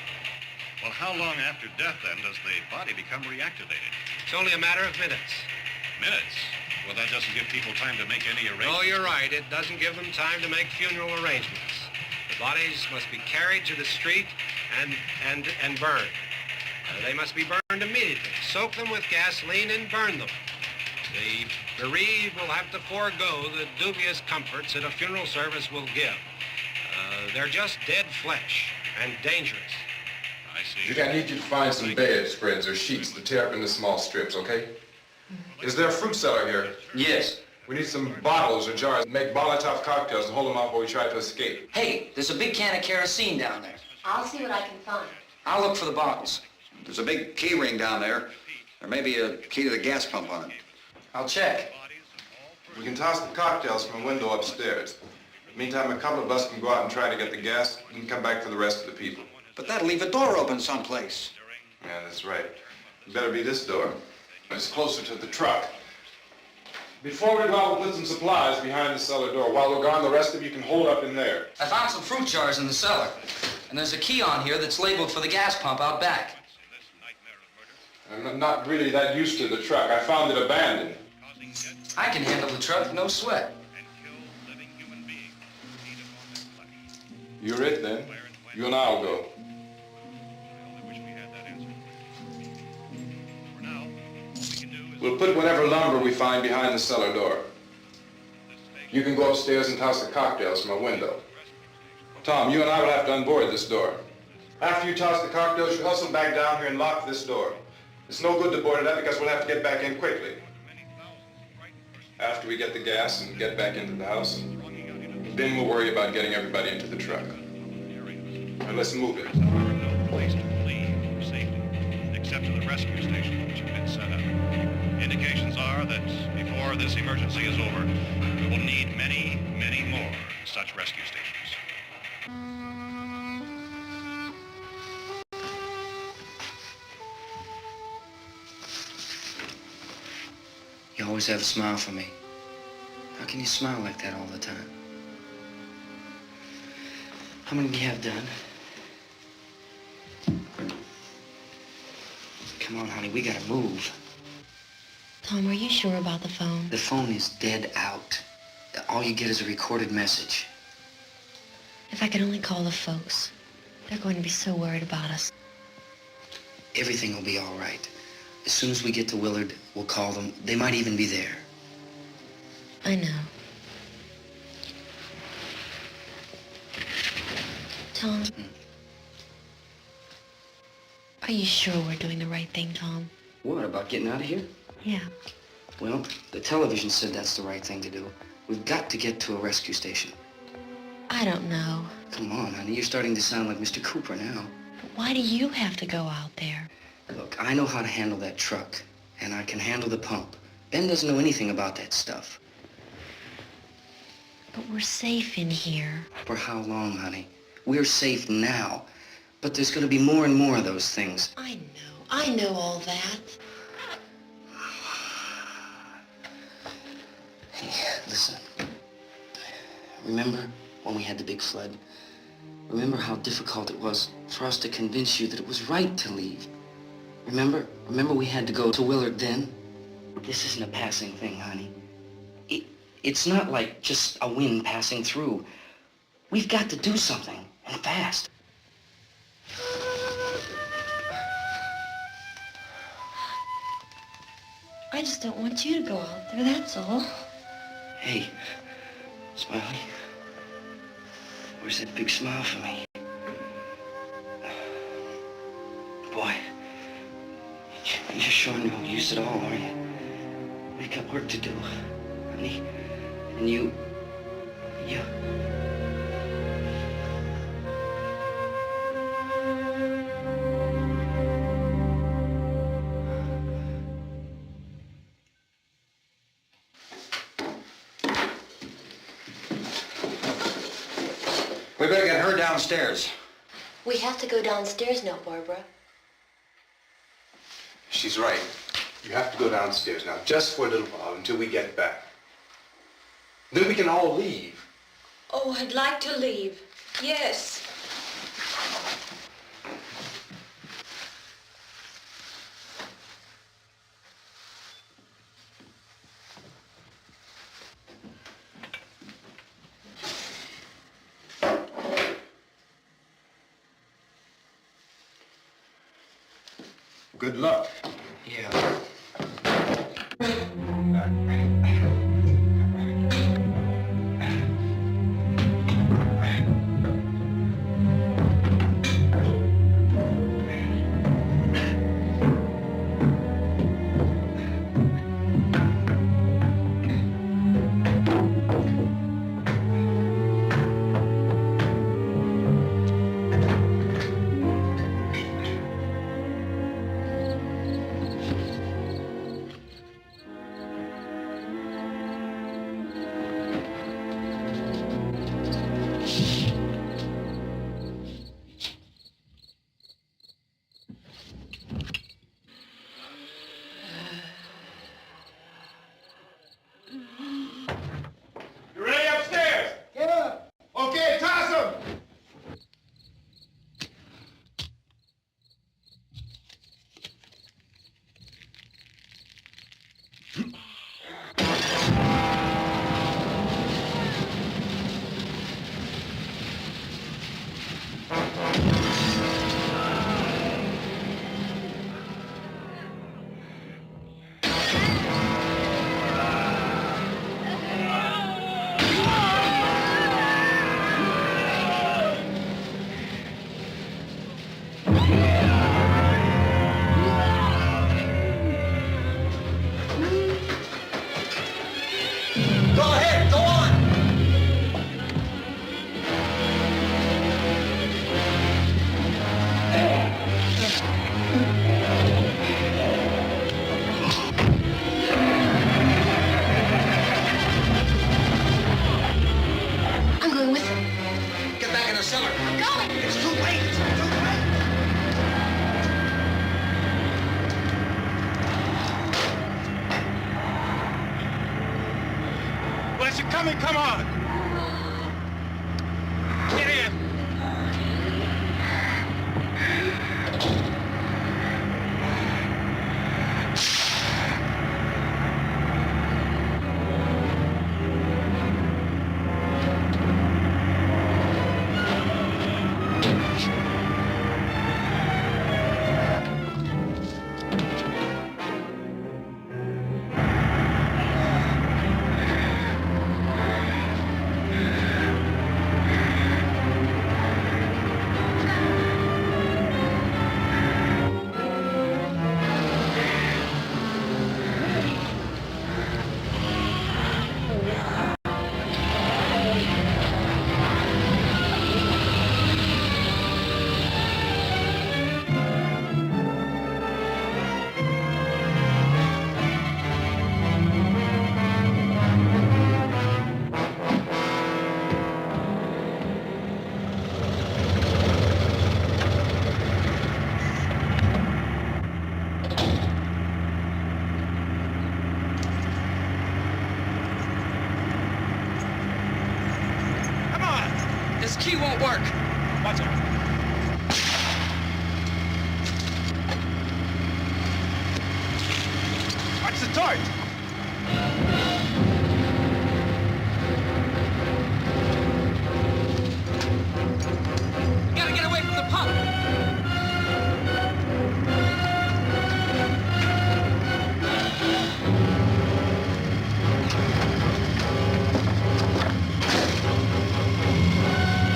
well, how long after death, then, does the body become reactivated? It's only a matter of minutes. Minutes? Well, that doesn't give people time to make any arrangements. Oh, you're right. It doesn't give them time to make funeral arrangements. The bodies must be carried to the street and burned. They must be burned immediately. Soak them with gasoline and burn them. The bereaved will have to forego the dubious comforts that a funeral service will give. They're just dead flesh and dangerous. I see. Judy, I need you to find some bedspreads or sheets to tear up into small strips, okay? Is there a fruit cellar here? Yes. We need some bottles or jars to make Molotov cocktails and hold them off while we try to escape. Hey, there's a big can of kerosene down there. I'll see what I can find. I'll look for the bottles. There's a big key ring down there. There may be a key to the gas pump on it. I'll check. We can toss the cocktails from a window upstairs. Meantime, a couple of us can go out and try to get the gas and come back for the rest of the people. But that'll leave a door open someplace. Yeah, that's right. It better be this door. It's closer to the truck. Before we go out, we'll put some supplies behind the cellar door. While we're gone, the rest of you can hold up in there. I found some fruit jars in the cellar. And there's a key on here that's labeled for the gas pump out back. I'm not really that used to the truck. I found it abandoned. I can handle the truck, no sweat. You're it, then. You and I'll go. We'll put whatever lumber we find behind the cellar door. You can go upstairs and toss the cocktails from a window. Tom, you and I will have to unboard this door. After you toss the cocktails, you hustle back down here and lock this door. It's no good to board it up because we'll have to get back in quickly. After we get the gas and get back into the house, then we'll worry about getting everybody into the truck. Now let's move it. No place to flee for safety, except to the rescue station which have been set up. Indications are that before this emergency is over, we will need many, many more such rescue stations. You always have a smile for me. How can you smile like that all the time? How many do you have done? Come on, honey, we gotta move. Tom, are you sure about the phone? The phone is dead out. All you get is a recorded message. If I could only call the folks. They're going to be so worried about us. Everything will be all right. As soon as we get to Willard, we'll call them. They might even be there. I know. Tom? Are you sure we're doing the right thing, Tom? What, about getting out of here? Yeah. Well, the television said that's the right thing to do. We've got to get to a rescue station. I don't know. Come on, honey, you're starting to sound like Mr. Cooper now. But why do you have to go out there? Look, I know how to handle that truck, and I can handle the pump. Ben doesn't know anything about that stuff. But we're safe in here. For how long, honey? We're safe now. But there's going to be more and more of those things. I know all that. Hey, listen. Remember when we had the big flood? Remember how difficult it was for us to convince you that it was right to leave? Remember we had to go to Willard then? This isn't a passing thing, honey. It's not like just a wind passing through. We've got to do something, and fast. I just don't want you to go out there, that's all. Hey, Smiley, where's that big smile for me? Boy, you're sure no use at all, aren't you? We've got work to do, honey. And you... We better get her downstairs. We have to go downstairs now, Barbara. She's right. You have to go downstairs now, just for a little while, until we get back. Then we can all leave. Oh, I'd like to leave. Yes. Good luck. Yeah. You ready upstairs? Get up. Okay, toss him. I'm going with him. Get back in the cellar. I'm going. It's too late. It's too late. Well, as you're coming, come on. Get in. key won't work. Watch it. Watch the torch. Gotta get away from the pump.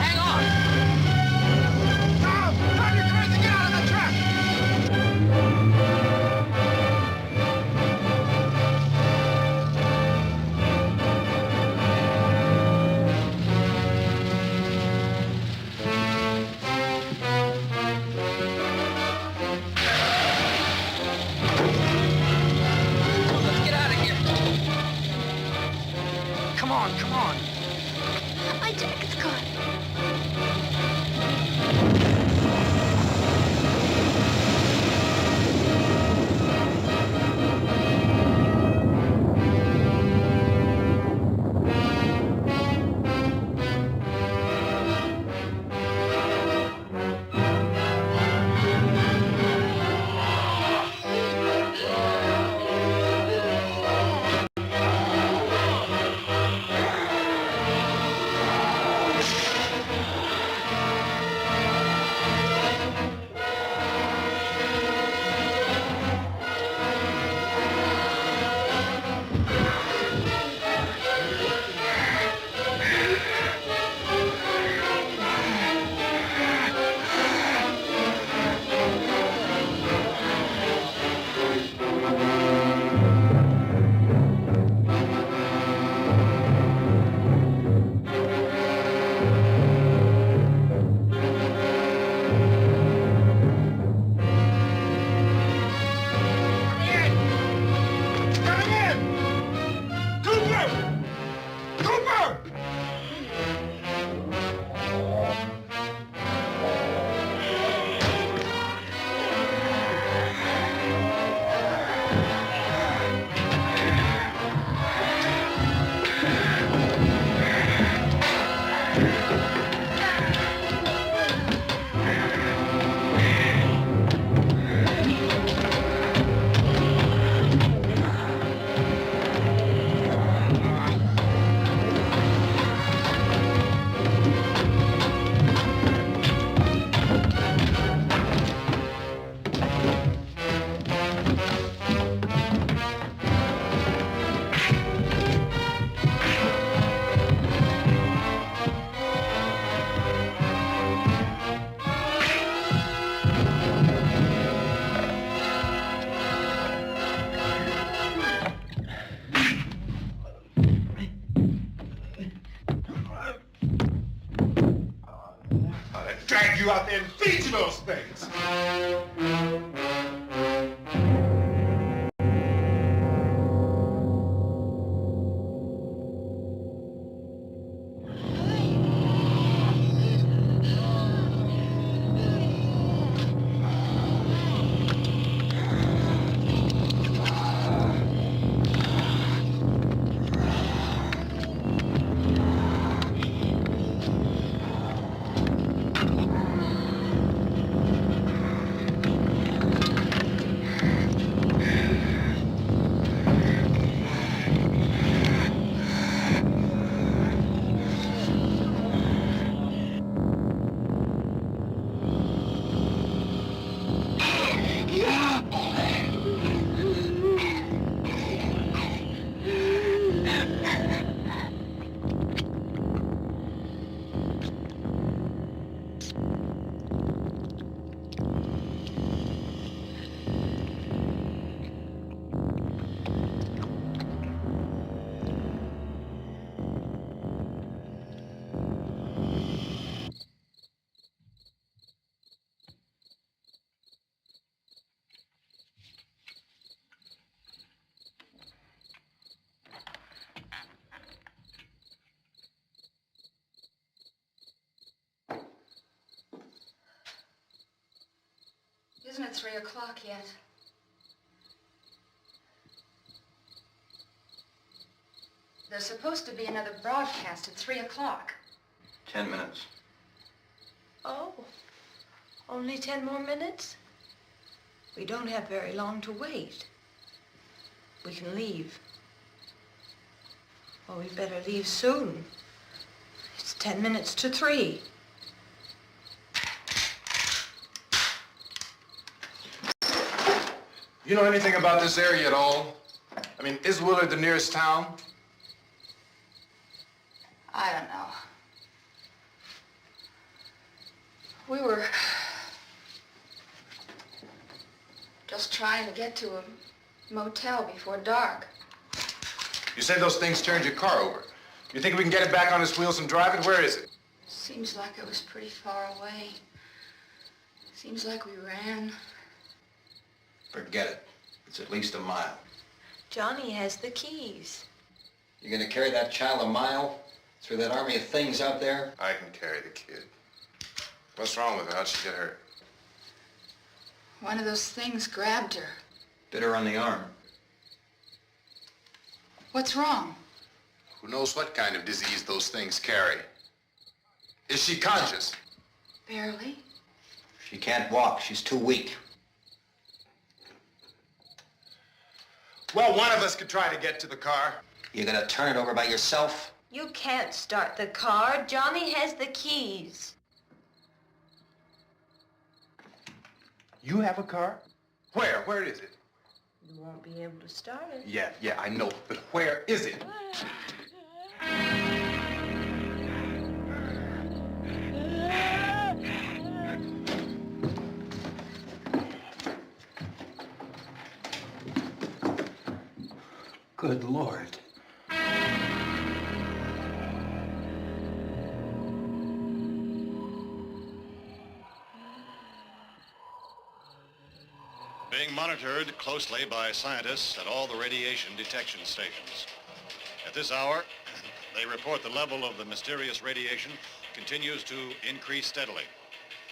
Hang on. Tom! Tom, you're crazy! Get out of the truck! Let's get out of here. Come on, come on. My jacket's caught. Drag you out there and feed you those things. Isn't it 3 o'clock yet? There's supposed to be another broadcast at 3 o'clock. 10 minutes. Oh, only 10 more minutes? We don't have very long to wait. We can leave. Well, we better leave soon. It's 10 minutes to 3. You know anything about this area at all? I mean, is Willard the nearest town? I don't know. We were just trying to get to a motel before dark. You said those things turned your car over. You think we can get it back on its wheels and drive it? Where is it? Seems like it was pretty far away. Seems like we ran. Forget it. It's at least a mile. Johnny has the keys. You gonna carry that child a mile through that army of things out there? I can carry the kid. What's wrong with her? How'd she get hurt? One of those things grabbed her. Bit her on the arm. What's wrong? Who knows what kind of disease those things carry? Is she conscious? Barely. She can't walk. She's too weak. Well, one of us could try to get to the car. You gonna turn it over by yourself? You can't start the car. Johnny has the keys. You have a car? Where? Where is it? You won't be able to start it. Yeah, I know. But where is it? Good Lord. Being monitored closely by scientists at all the radiation detection stations. At this hour, they report the level of the mysterious radiation continues to increase steadily.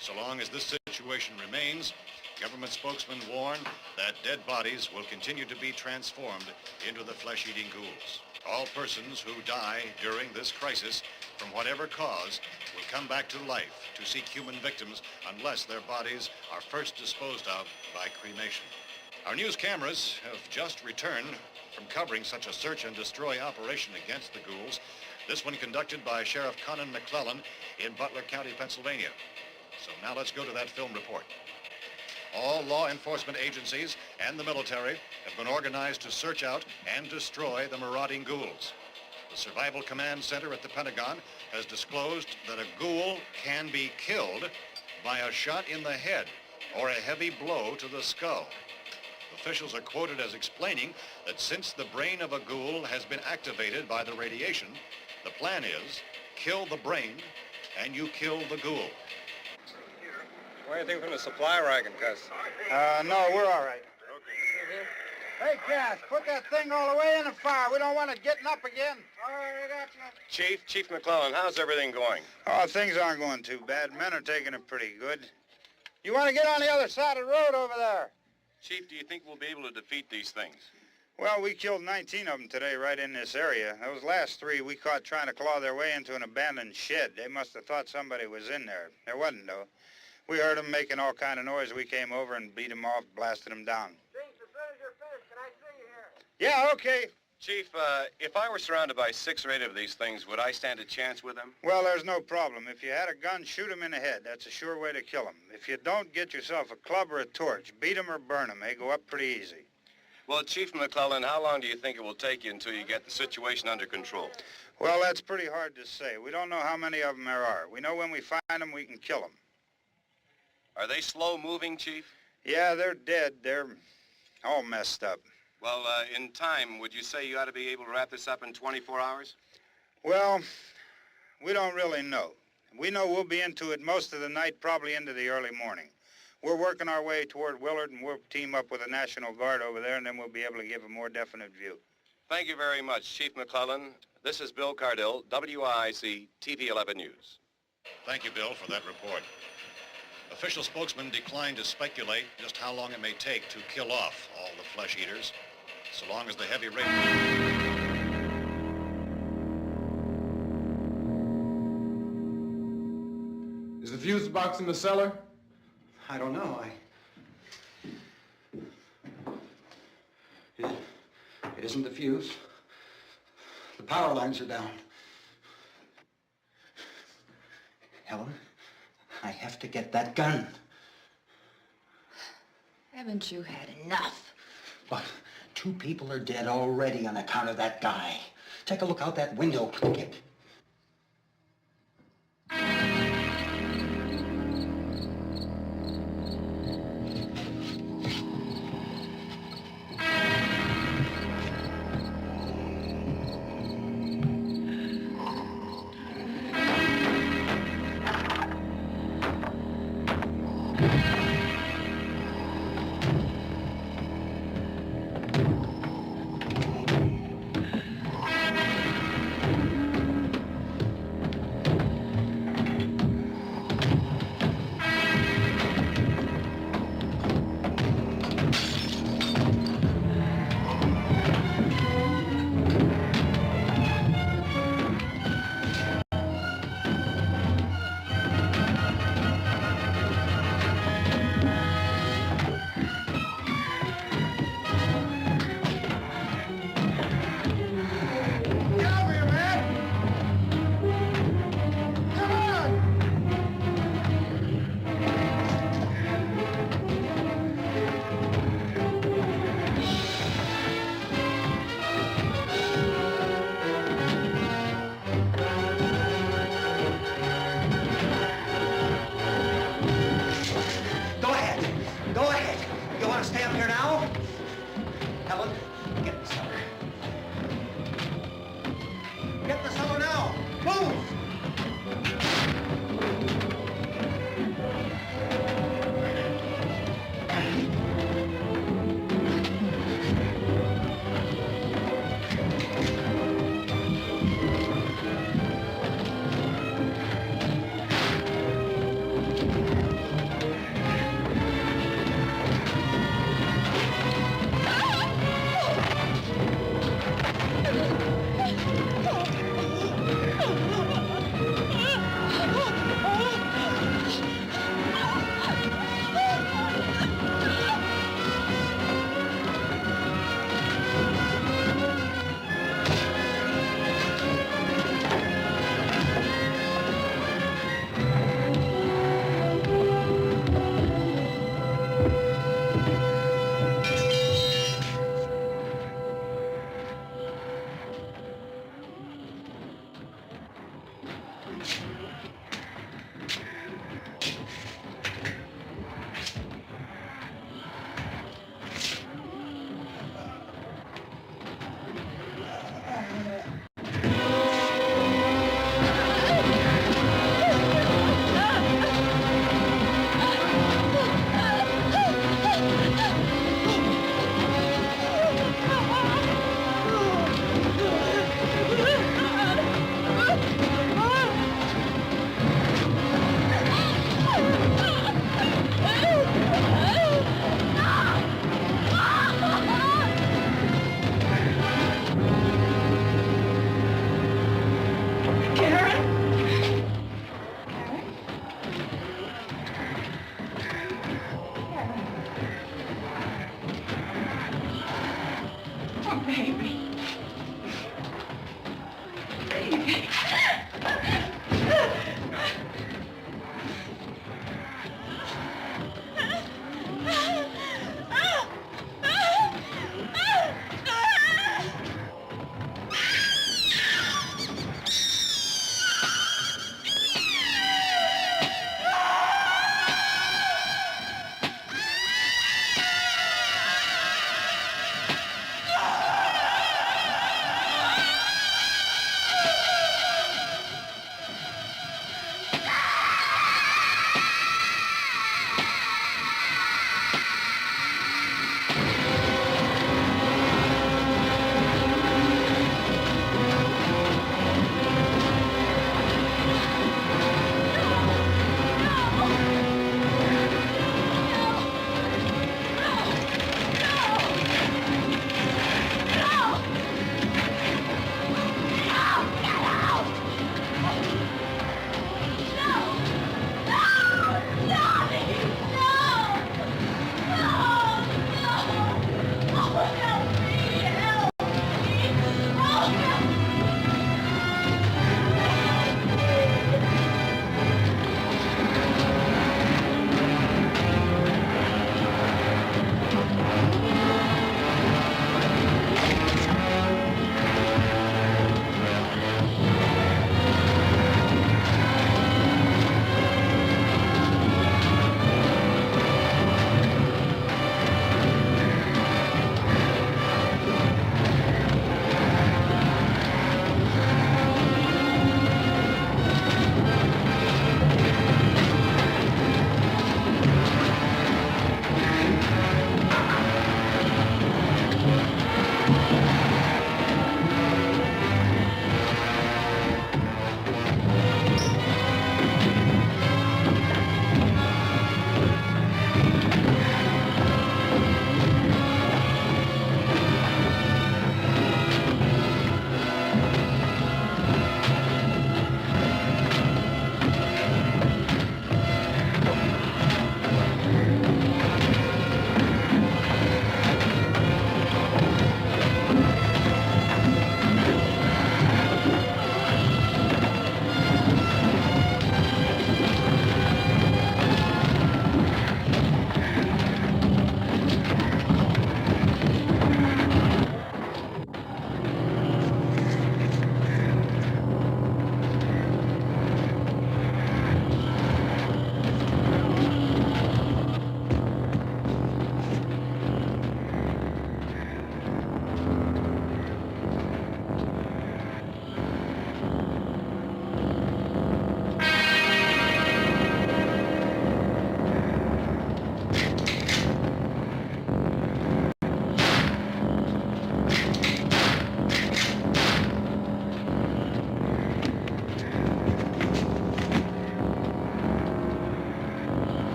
So long as this situation remains, government spokesmen warn that dead bodies will continue to be transformed into the flesh-eating ghouls. All persons who die during this crisis, from whatever cause, will come back to life to seek human victims unless their bodies are first disposed of by cremation. Our news cameras have just returned from covering such a search and destroy operation against the ghouls, this one conducted by Sheriff Conan McClellan in Butler County, Pennsylvania. So now let's go to that film report. All law enforcement agencies and the military have been organized to search out and destroy the marauding ghouls. The Survival Command Center at the Pentagon has disclosed that a ghoul can be killed by a shot in the head or a heavy blow to the skull. Officials are quoted as explaining that since the brain of a ghoul has been activated by the radiation, the plan is kill the brain and you kill the ghoul. Anything from the supply wagon, Gus? No, we're all right. Hey, Cass, put that thing all the way in the fire. We don't want it getting up again. All right, I got you. Chief McClellan, how's everything going? Oh, things aren't going too bad. Men are taking it pretty good. You want to get on the other side of the road over there? Chief, do you think we'll be able to defeat these things? Well, we killed 19 of them today right in this area. Those last 3 we caught trying to claw their way into an abandoned shed. They must have thought somebody was in there. There wasn't, though. We heard them making all kind of noise. We came over and beat them off, blasted them down. Chief, as soon as you're finished, can I see you here? Yeah, okay. Chief, if I were surrounded by 6 or 8 of these things, would I stand a chance with them? Well, there's no problem. If you had a gun, shoot them in the head. That's a sure way to kill them. If you don't, get yourself a club or a torch. Beat them or burn them. They go up pretty easy. Well, Chief McClellan, how long do you think it will take you until you get the situation under control? Well, that's pretty hard to say. We don't know how many of them there are. We know when we find them, we can kill them. Are they slow-moving, Chief? Yeah, they're dead. They're all messed up. Well, in time, would you say you ought to be able to wrap this up in 24 hours? Well, we don't really know. We know we'll be into it most of the night, probably into the early morning. We're working our way toward Willard, and we'll team up with the National Guard over there, and then we'll be able to give a more definite view. Thank you very much, Chief McClellan. This is Bill Cardill, WIC TV 11 News. Thank you, Bill, for that report. Official spokesmen declined to speculate just how long it may take to kill off all the flesh eaters, so long as the heavy rain... Is the fuse box in the cellar? I don't know. It isn't the fuse. The power lines are down. Helen, I have to get that gun. Haven't you had enough? But 2 people are dead already on account of that guy. Take a look out that window, kid.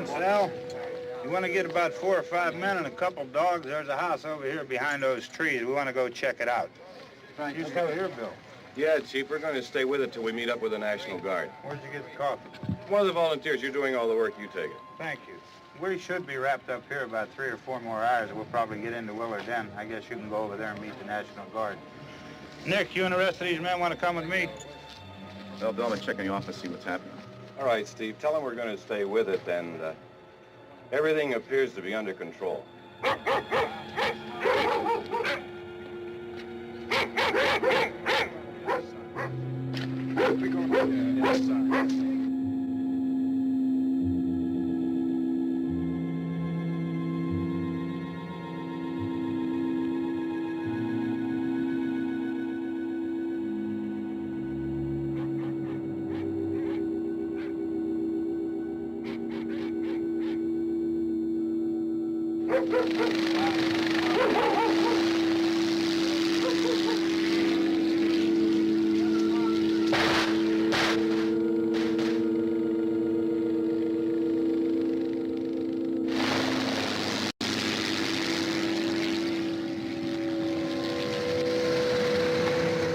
Vince, Al. You want to get about 4 or 5 men and a couple dogs? There's a house over here behind those trees. We want to go check it out. Right, you stay here, Bill. Yeah, Chief, we're going to stay with it till we meet up with the National Guard. Where'd you get the coffee? One of the volunteers. You're doing all the work. You take it. Thank you. We should be wrapped up here about 3 or 4 more hours. We'll probably get into Willard then. I guess you can go over there and meet the National Guard. Nick, you and the rest of these men want to come with me? Well, Bill, I'm check in the office, see what's happening. All right, Steve. Tell them we're going to stay with it, and everything appears to be under control.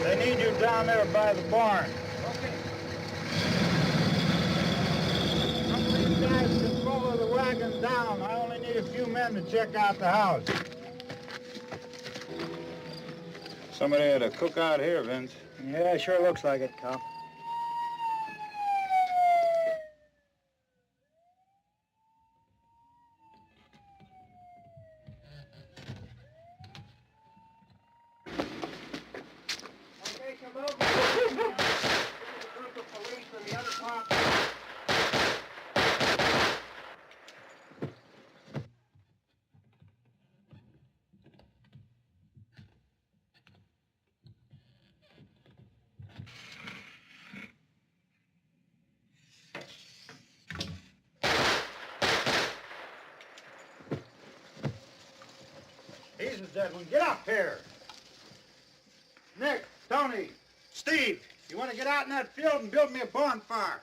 They need you down there by the barn. Okay. Some of these guys can follow the wagon down. I only need a few men to check out the house. Somebody had a cookout here, Vince. Yeah, sure looks like it, Cop. He's a dead one. Get up here. Nick, Tony, Steve, you want to get out in that field and build me a bonfire?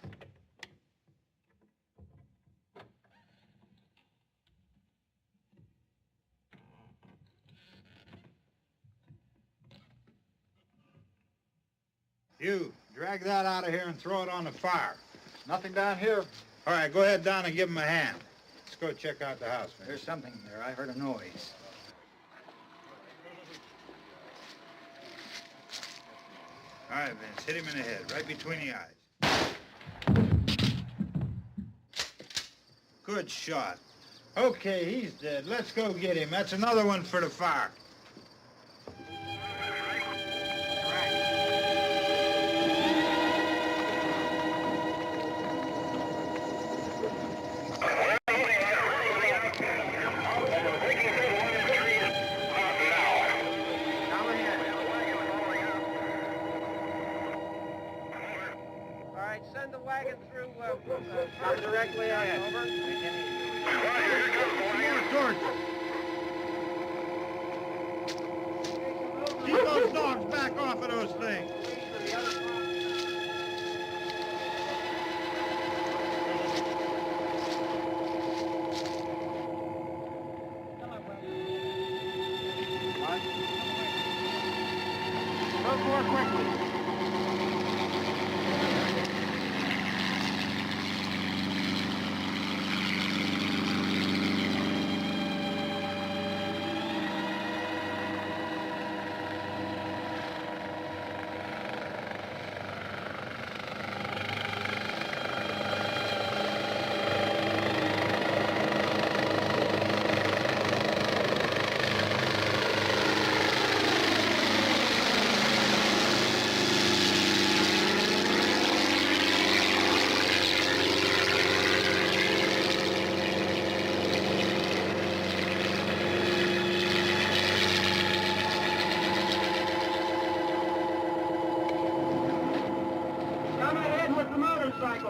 You, drag that out of here and throw it on the fire. Nothing down here. All right, go ahead down and give him a hand. Let's go check out the house, man. There's something there. I heard a noise. All right, Vince, hit him in the head, right between the eyes. Good shot. Okay, he's dead. Let's go get him. That's another one for the fire. Send the wagon through directly on over. Keep those dogs back off of those things. Go more quickly.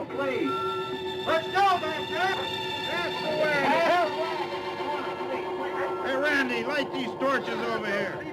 Please. Let's go back there. That's the way. Hey, Randy, light these torches over here.